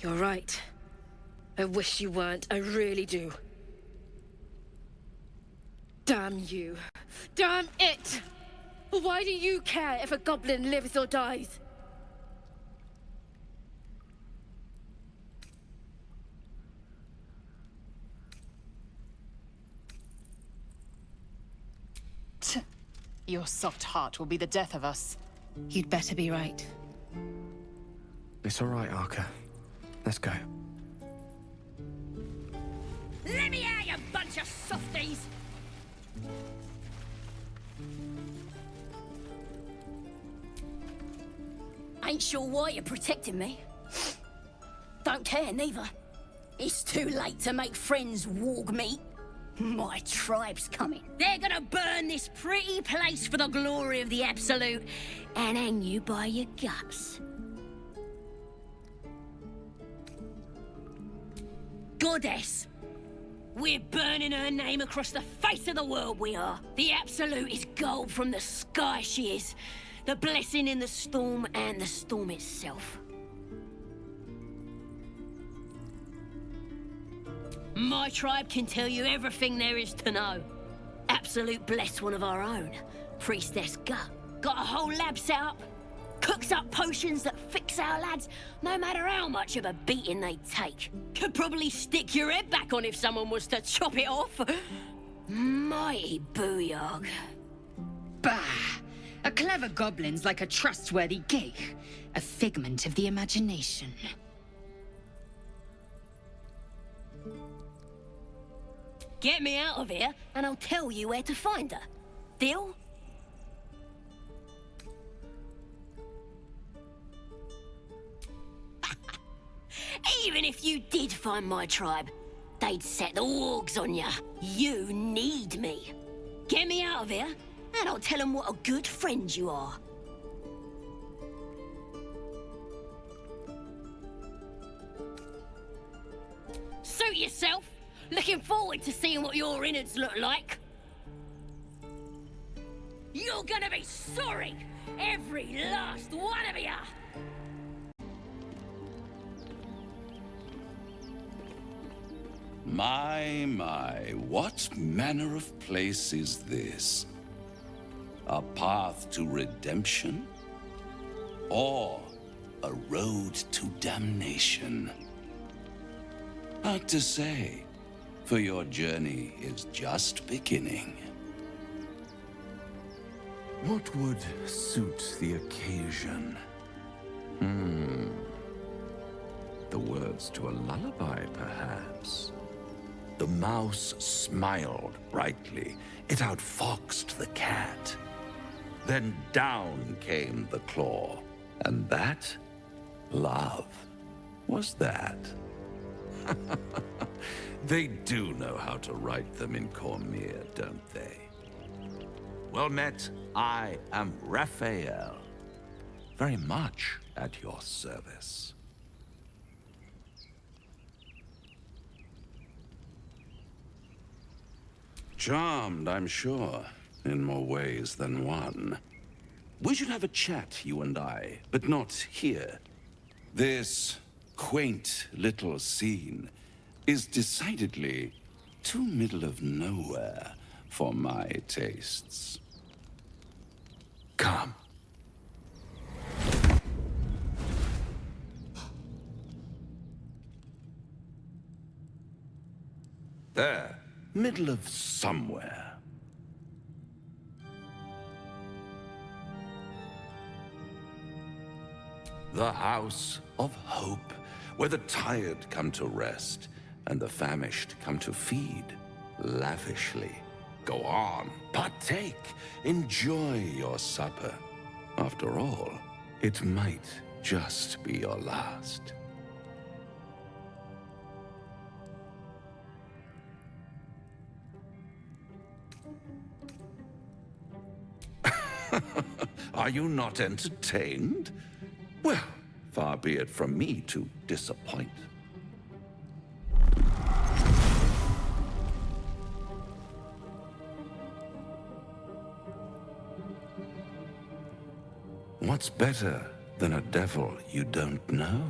You're right. I wish you weren't. I really do. Damn you. Damn it! Why do you care if a goblin lives or dies? Your soft heart will be the death of us. You'd better be right. It's all right, Arca. Let's go. Let me out, you bunch of softies! Ain't sure why you're protecting me. Don't care, neither. It's too late to make friends, warg meat. My tribe's coming. They're gonna burn this pretty place for the glory of the Absolute and hang you by your guts. Goddess. We're burning her name across the face of the world, we are. The Absolute is gold from the sky, she is. The blessing in the storm and the storm itself. My tribe can tell you everything there is to know. Absolute blessed one of our own. Priestess Gut. Got a whole lab set up. Cooks up potions that fix our lads, no matter how much of a beating they take. Could probably stick your head back on if someone was to chop it off. Mighty booyog. Bah! A clever goblin's like a trustworthy gig. A figment of the imagination. Get me out of here, and I'll tell you where to find her. Deal? Even if you did find my tribe, they'd set the wargs on ya. You need me. Get me out of here, and I'll tell them what a good friend you are. Suit yourself. Looking forward to seeing what your innards look like. You're gonna be sorry, every last one of ya! My, what manner of place is this? A path to redemption? Or a road to damnation? Hard to say, for your journey is just beginning. What would suit the occasion? The words to a lullaby, perhaps. The mouse smiled brightly. It outfoxed the cat. Then down came the claw. And that, love, was that. They do know how to write them in Cormier, don't they? Well met, I am Raphael. Very much at your service. Charmed, I'm sure, in more ways than one. We should have a chat, you and I, but not here. This quaint little scene is decidedly too middle of nowhere for my tastes. Come. There, middle of somewhere. The House of Hope, where the tired come to rest and the famished come to feed lavishly. Go on, partake, enjoy your supper. After all, it might just be your last. Are you not entertained? Well, far be it from me to disappoint. What's better than a devil you don't know?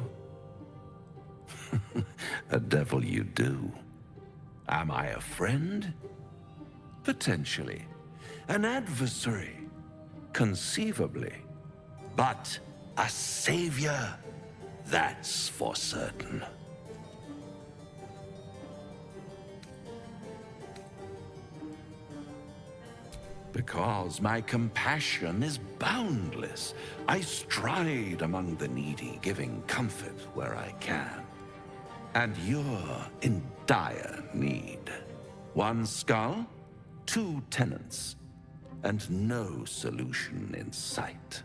A devil you do. Am I a friend? Potentially. An adversary? Conceivably. But a savior? That's for certain. Because my compassion is boundless. I stride among the needy, giving comfort where I can. And you're in dire need. One skull, 2 tenants, and no solution in sight.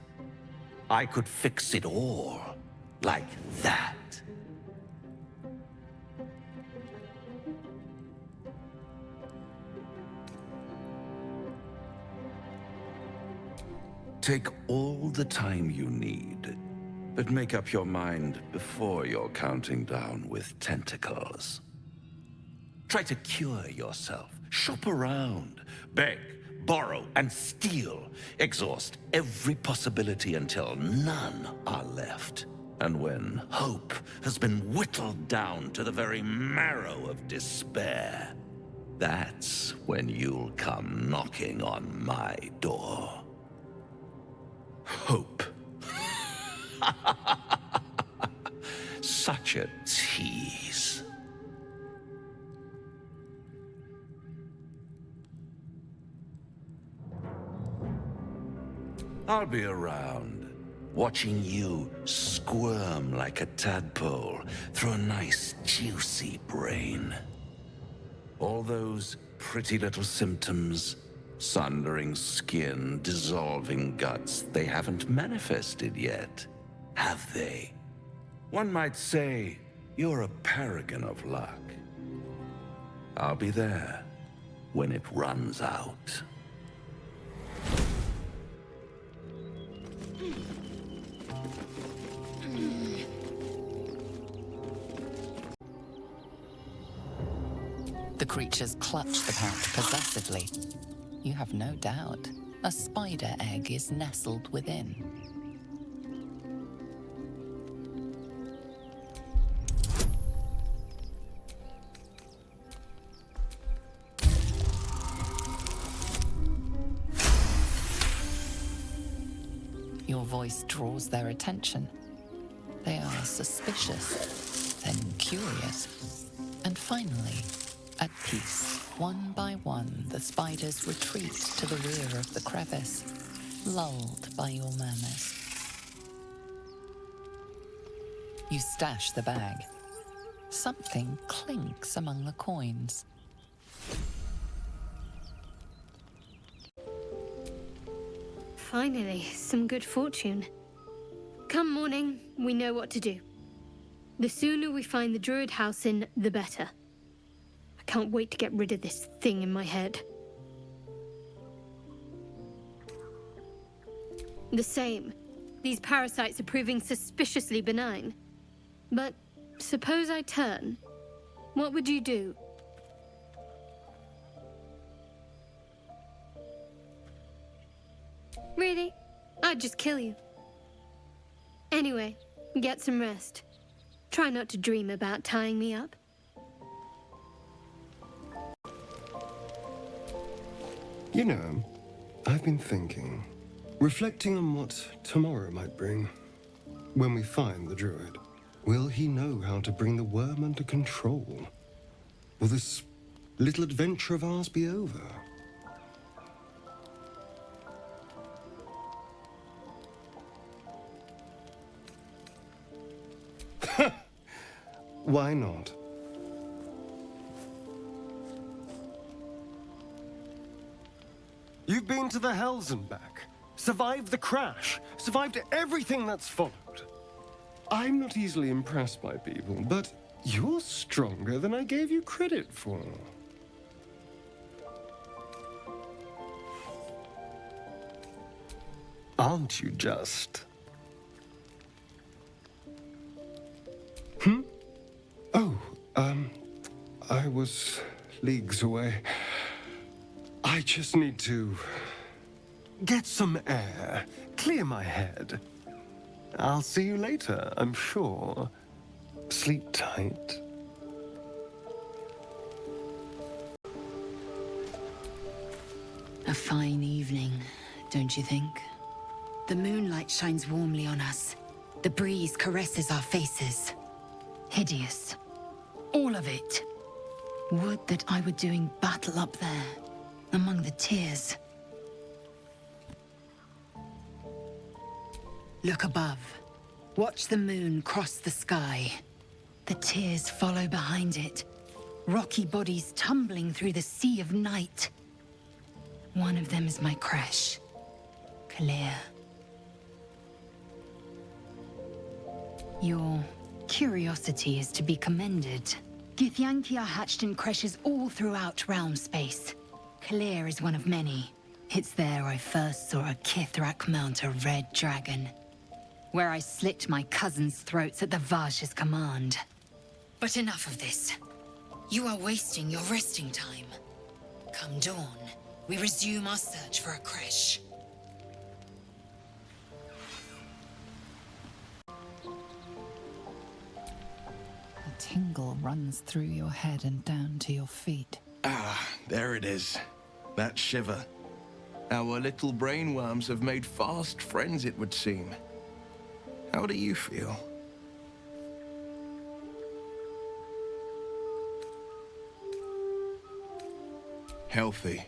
I could fix it all, like that. Take all the time you need, but make up your mind before you're counting down with tentacles. Try to cure yourself. Shop around. Beg, borrow, and steal. Exhaust every possibility until none are left. And when hope has been whittled down to the very marrow of despair, that's when you'll come knocking on my door. Hope. Such a tease. I'll be around, watching you squirm like a tadpole through a nice, juicy brain. All those pretty little symptoms, sundering skin, dissolving guts, they haven't manifested yet, have they? One might say you're a paragon of luck. I'll be there when it runs out. The creatures clutch the pouch possessively. You have no doubt a spider egg is nestled within. Your voice draws their attention. They are suspicious, then curious, and finally, at peace. One by one, the spiders retreat to the rear of the crevice, lulled by your murmurs. You stash the bag. Something clinks among the coins. Finally, some good fortune. Come morning, we know what to do. The sooner we find the Druid house in, the better. I can't wait to get rid of this thing in my head. The same. These parasites are proving suspiciously benign. But suppose I turn. What would you do? Really? I'd just kill you. Anyway, get some rest. Try not to dream about tying me up. You know, I've been thinking, reflecting on what tomorrow might bring. When we find the Druid, will he know how to bring the worm under control? Will this little adventure of ours be over? Why not? You've been to the Hells and back, survived the crash, survived everything that's followed. I'm not easily impressed by people, but you're stronger than I gave you credit for. Aren't you just? Oh, I was leagues away. I just need to get some air, clear my head. I'll see you later, I'm sure. Sleep tight. A fine evening, don't you think? The moonlight shines warmly on us. The breeze caresses our faces. Hideous. All of it. Would that I were doing battle up there, among the tears. Look above. Watch the moon cross the sky. The tears follow behind it. Rocky bodies tumbling through the sea of night. One of them is my crush, Kalir. Your curiosity is to be commended. Githyanki are hatched in creches all throughout realm space. Kalir is one of many. It's there I first saw a Kithrak mount a red dragon. Where I slit my cousins' throats at the Vaj's command. But enough of this. You are wasting your resting time. Come dawn, we resume our search for a creche. A tingle runs through your head and down to your feet. Ah, there it is. That shiver. Our little brainworms have made fast friends, it would seem. How do you feel? Healthy,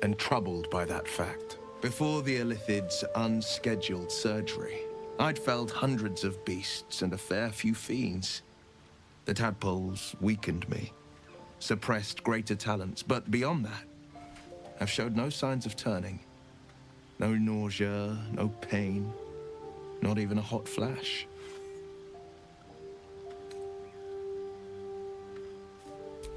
and troubled by that fact. Before the Illithid's unscheduled surgery, I'd felled hundreds of beasts and a fair few fiends. The tadpoles weakened me, suppressed greater talents, but beyond that, I've showed no signs of turning. No nausea, no pain, not even a hot flash.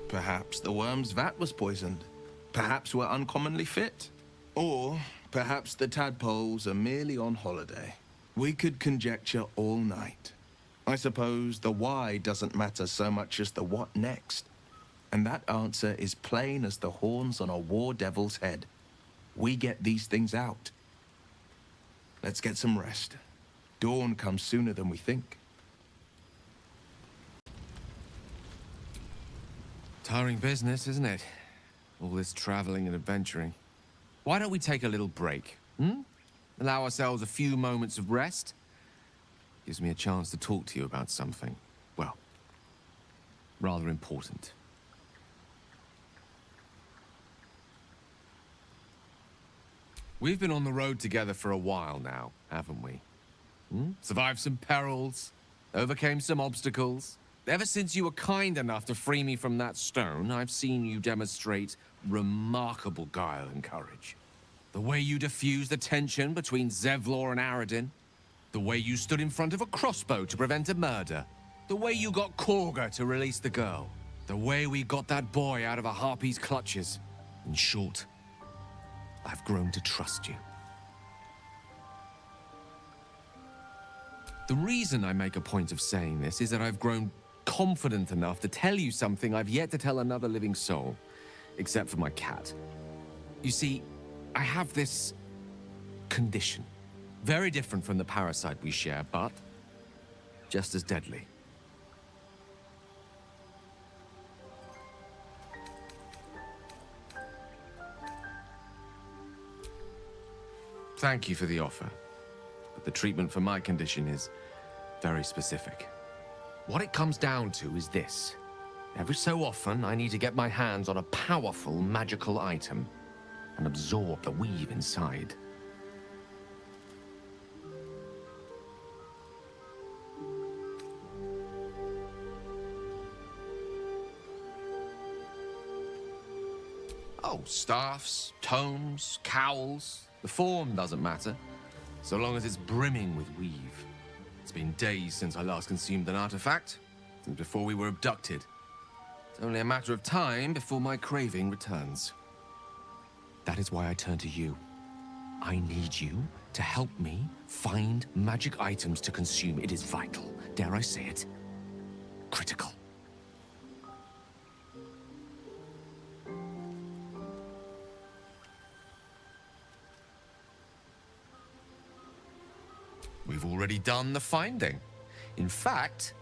Perhaps the worm's vat was poisoned. Perhaps we're uncommonly fit. Or perhaps the tadpoles are merely on holiday. We could conjecture all night. I suppose the why doesn't matter so much as the what next. And that answer is plain as the horns on a war devil's head. We get these things out. Let's get some rest. Dawn comes sooner than we think. Tiring business, isn't it? All this traveling and adventuring. Why don't we take a little break, hmm? Allow ourselves a few moments of rest? Gives me a chance to talk to you about something, well, rather important. We've been on the road together for a while now, haven't we? Survived some perils, overcame some obstacles. Ever since you were kind enough to free me from that stone, I've seen you demonstrate remarkable guile and courage. The way you diffused the tension between Zevlor and Aradin. The way you stood in front of a crossbow to prevent a murder. The way you got Korga to release the girl. The way we got that boy out of a harpy's clutches. In short, I've grown to trust you. The reason I make a point of saying this is that I've grown confident enough to tell you something I've yet to tell another living soul, except for my cat. You see, I have this condition. Very different from the parasite we share, but just as deadly. Thank you for the offer, but the treatment for my condition is very specific. What it comes down to is this. Every so often, I need to get my hands on a powerful magical item and absorb the weave inside. Oh, staffs, tomes, cowls. The form doesn't matter, so long as it's brimming with weave. It's been days since I last consumed an artifact, since before we were abducted. It's only a matter of time before my craving returns. That is why I turn to you. I need you to help me find magic items to consume. It is vital, dare I say it, critical. We've already done the finding. In fact,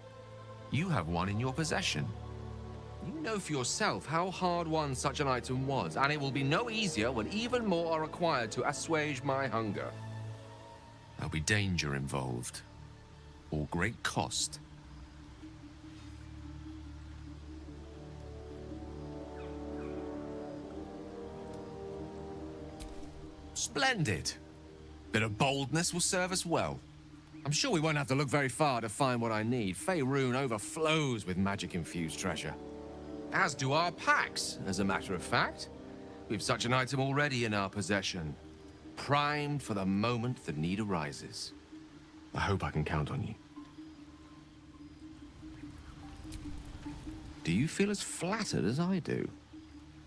you have one in your possession. You know for yourself how hard-won such an item was, and it will be no easier when even more are required to assuage my hunger. There'll be danger involved, or great cost. Splendid. Bit of boldness will serve us well. I'm sure we won't have to look very far to find what I need. Faerun overflows with magic-infused treasure. As do our packs, as a matter of fact. We've such an item already in our possession. Primed for the moment the need arises. I hope I can count on you. Do you feel as flattered as I do?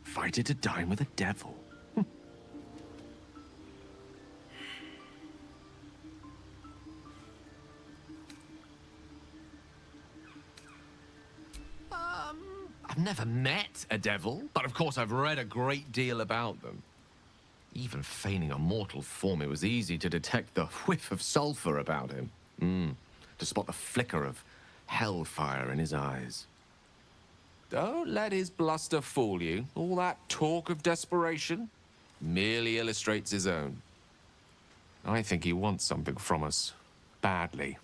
Invited to dine with a devil. I've never met a devil, but of course I've read a great deal about them. Even feigning a mortal form, it was easy to detect the whiff of sulfur about him. To spot the flicker of hellfire in his eyes. Don't let his bluster fool you. All that talk of desperation merely illustrates his own. I think he wants something from us, badly.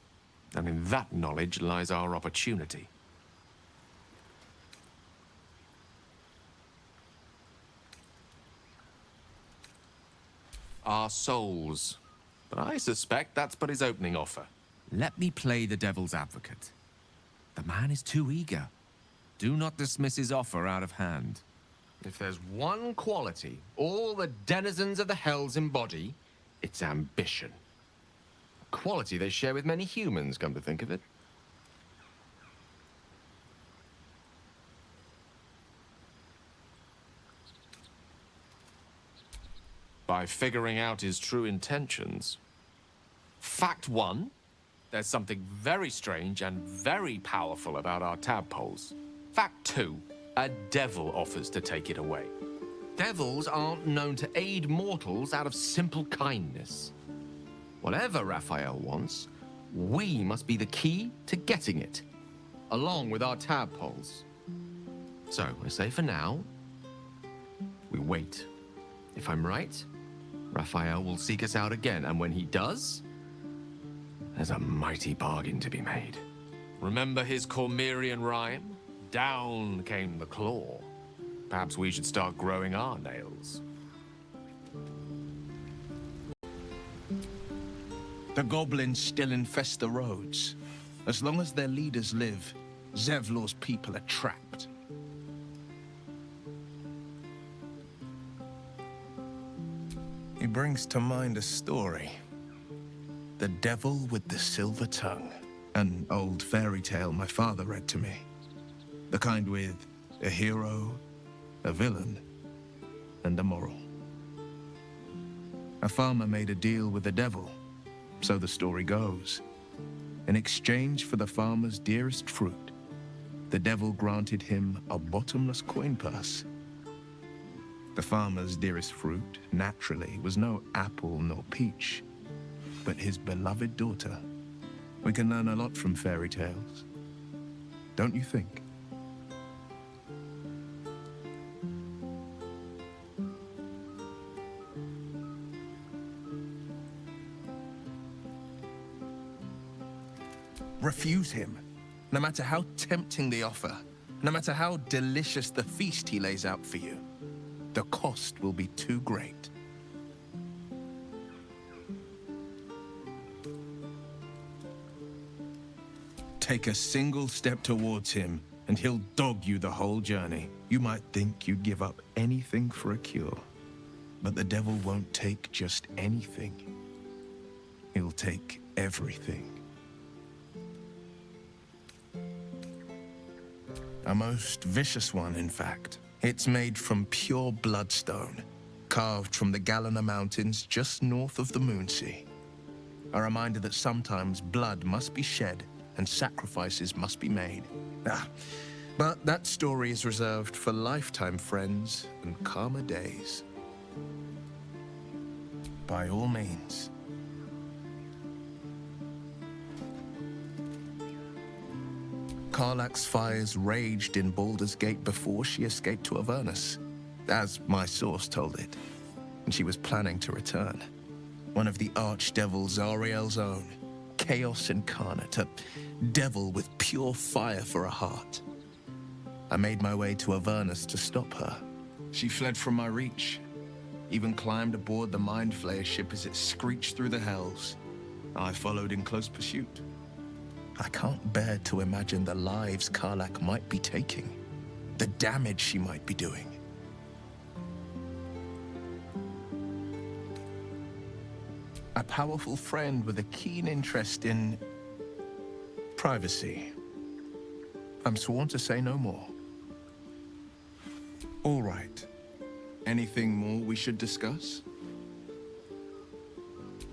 And in that knowledge lies our opportunity. Our souls. But I suspect that's but his opening offer. Let me play the devil's advocate. The man is too eager. Do not dismiss his offer out of hand. If there's one quality all the denizens of the hells embody, it's ambition. A quality they share with many humans, come to think of it. By figuring out his true intentions. Fact one, there's something very strange and very powerful about our tadpoles. Fact two, a devil offers to take it away. Devils aren't known to aid mortals out of simple kindness. Whatever Raphael wants, we must be the key to getting it, along with our tadpoles. So, I say for now, we wait. If I'm right, Raphael will seek us out again, and when he does, there's a mighty bargain to be made. Remember his Cormyrean rhyme? Down came the claw. Perhaps we should start growing our nails. The goblins still infest the roads. As long as their leaders live, Zevlor's people are trapped. He brings to mind a story. The Devil with the Silver Tongue. An old fairy tale my father read to me. The kind with a hero, a villain, and a moral. A farmer made a deal with the devil, so the story goes. In exchange for the farmer's dearest fruit, the devil granted him a bottomless coin purse. The farmer's dearest fruit, naturally, was no apple nor peach, but his beloved daughter. We can learn a lot from fairy tales, don't you think? Refuse him, no matter how tempting the offer, no matter how delicious the feast he lays out for you. The cost will be too great. Take a single step towards him, and he'll dog you the whole journey. You might think you'd give up anything for a cure, but the devil won't take just anything. He'll take everything. A most vicious one, in fact. It's made from pure bloodstone, carved from the Galena Mountains just north of the Moonsea. A reminder that sometimes blood must be shed and sacrifices must be made. But that story is reserved for lifetime friends and calmer days. By all means. Karlach's fires raged in Baldur's Gate before she escaped to Avernus, as my source told it, and she was planning to return. One of the archdevils Zariel's own, chaos incarnate, a devil with pure fire for a heart. I made my way to Avernus to stop her. She fled from my reach, even climbed aboard the Mind Flayer ship as it screeched through the hells. I followed in close pursuit. I can't bear to imagine the lives Karlach might be taking, the damage she might be doing. A powerful friend with a keen interest in privacy. I'm sworn to say no more. All right. Anything more we should discuss?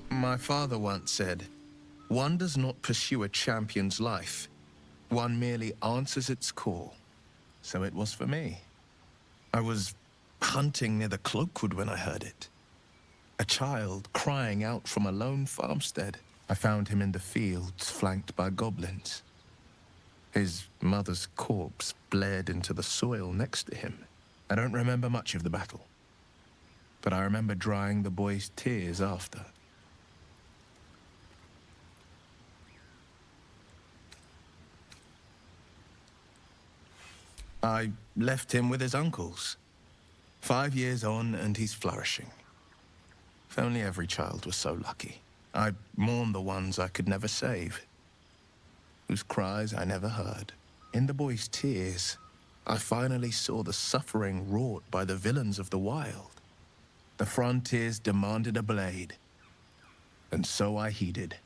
My father once said, one does not pursue a champion's life. One merely answers its call. So it was for me. I was hunting near the Cloakwood when I heard it. A child crying out from a lone farmstead. I found him in the fields, flanked by goblins. His mother's corpse bled into the soil next to him. I don't remember much of the battle, but I remember drying the boy's tears after. I left him with his uncles. 5 years on, and he's flourishing. If only every child was so lucky. I mourn the ones I could never save, whose cries I never heard. In the boy's tears, I finally saw the suffering wrought by the villains of the wild. The frontiers demanded a blade, and so I heeded.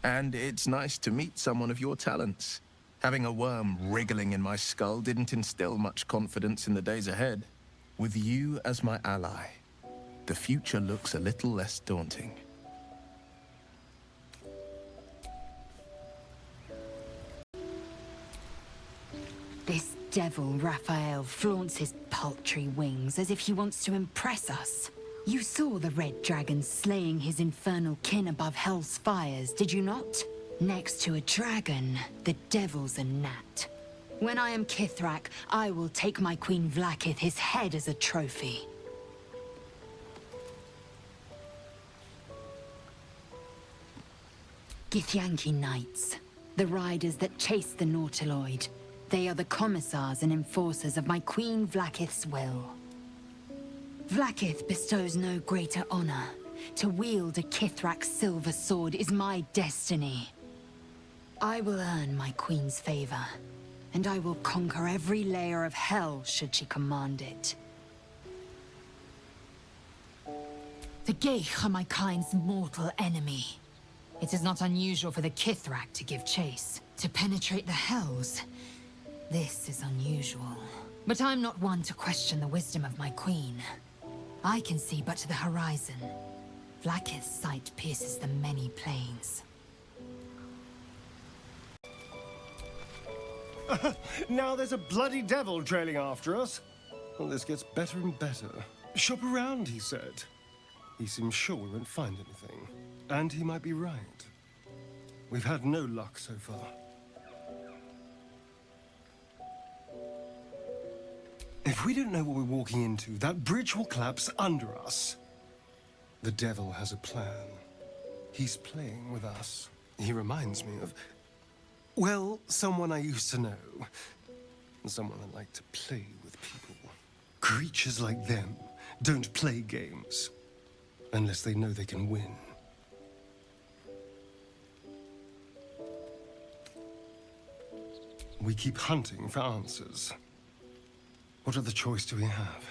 And it's nice to meet someone of your talents. Having a worm wriggling in my skull didn't instill much confidence in the days ahead. With you as my ally, the future looks a little less daunting. This devil, Raphael, flaunts his paltry wings as if he wants to impress us. You saw the red dragon slaying his infernal kin above hell's fires, did you not? Next to a dragon, the devil's a gnat. When I am Kithrak, I will take my Queen Vlaakith his head as a trophy. Githyanki Knights, the riders that chase the Nautiloid. They are the commissars and enforcers of my Queen Vlaakith's will. Vlaakith bestows no greater honor. To wield a Kithrak silver sword is my destiny. I will earn my queen's favor, and I will conquer every layer of hell should she command it. The Geich are my kind's mortal enemy. It is not unusual for the Kithrak to give chase, to penetrate the hells. This is unusual. But I'm not one to question the wisdom of my queen. I can see but to the horizon. Vlaakith's sight pierces the many planes. Now there's a bloody devil trailing after us. Well, this gets better and better. Shop around, he said. He seems sure we won't find anything. And he might be right. We've had no luck so far. If we don't know what we're walking into, that bridge will collapse under us. The devil has a plan. He's playing with us. He reminds me of, well, someone I used to know. Someone that liked to play with people. Creatures like them don't play games unless they know they can win. We keep hunting for answers. What other choice do we have?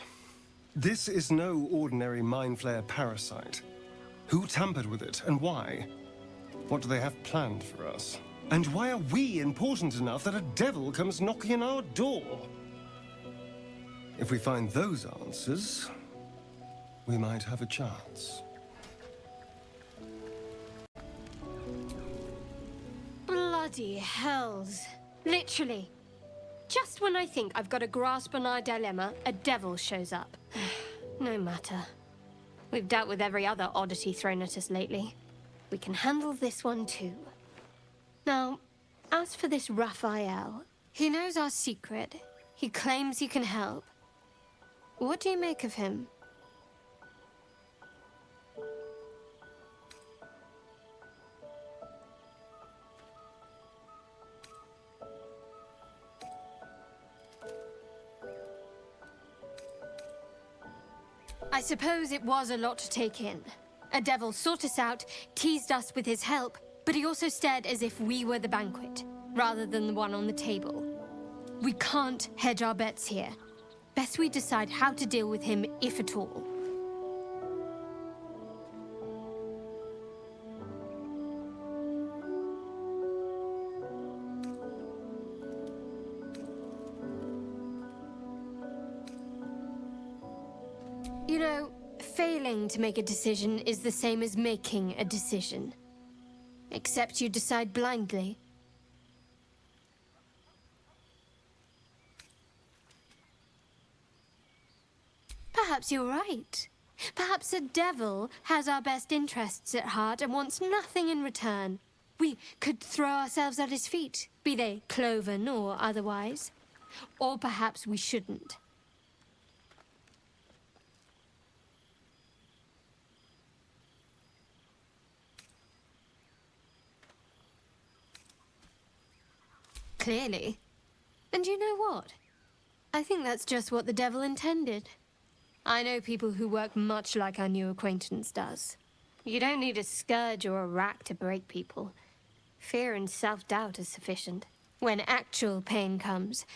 This is no ordinary Mind Flayer parasite. Who tampered with it, and why? What do they have planned for us? And why are we important enough that a devil comes knocking on our door? If we find those answers, we might have a chance. Bloody hells. Literally. Just when I think I've got a grasp on our dilemma, a devil shows up. No matter. We've dealt with every other oddity thrown at us lately. We can handle this one too. Now, as for this Raphael, he knows our secret. He claims he can help. What do you make of him? I suppose it was a lot to take in. A devil sought us out, teased us with his help, but he also stared as if we were the banquet, rather than the one on the table. We can't hedge our bets here. Best we decide how to deal with him, if at all. You know, failing to make a decision is the same as making a decision. Except you decide blindly. Perhaps you're right. Perhaps a devil has our best interests at heart and wants nothing in return. We could throw ourselves at his feet, be they cloven or otherwise. Or perhaps we shouldn't. Clearly. And you know what? I think that's just what the devil intended. I know people who work much like our new acquaintance does. You don't need a scourge or a rack to break people. Fear and self-doubt is sufficient. When actual pain comes,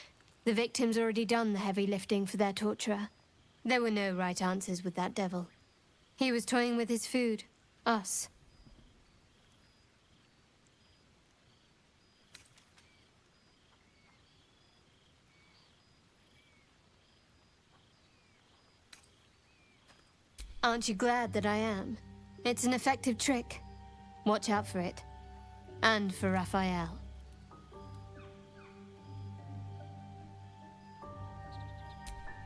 the victim's already done the heavy lifting for their torturer. There were no right answers with that devil. He was toying with his food. Us. Aren't you glad that I am? It's an effective trick. Watch out for it. And for Raphael.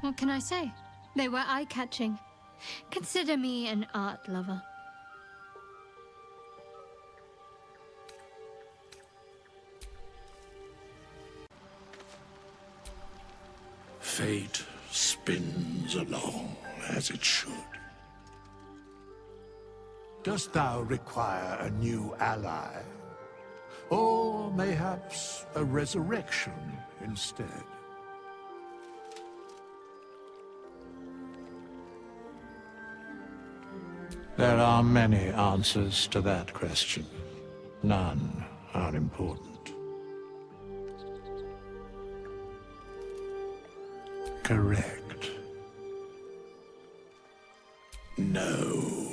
What can I say? They were eye-catching. Consider me an art lover. Fate spins along as it should. Dost thou require a new ally? Or mayhaps a resurrection instead? There are many answers to that question. None are important. Correct. No.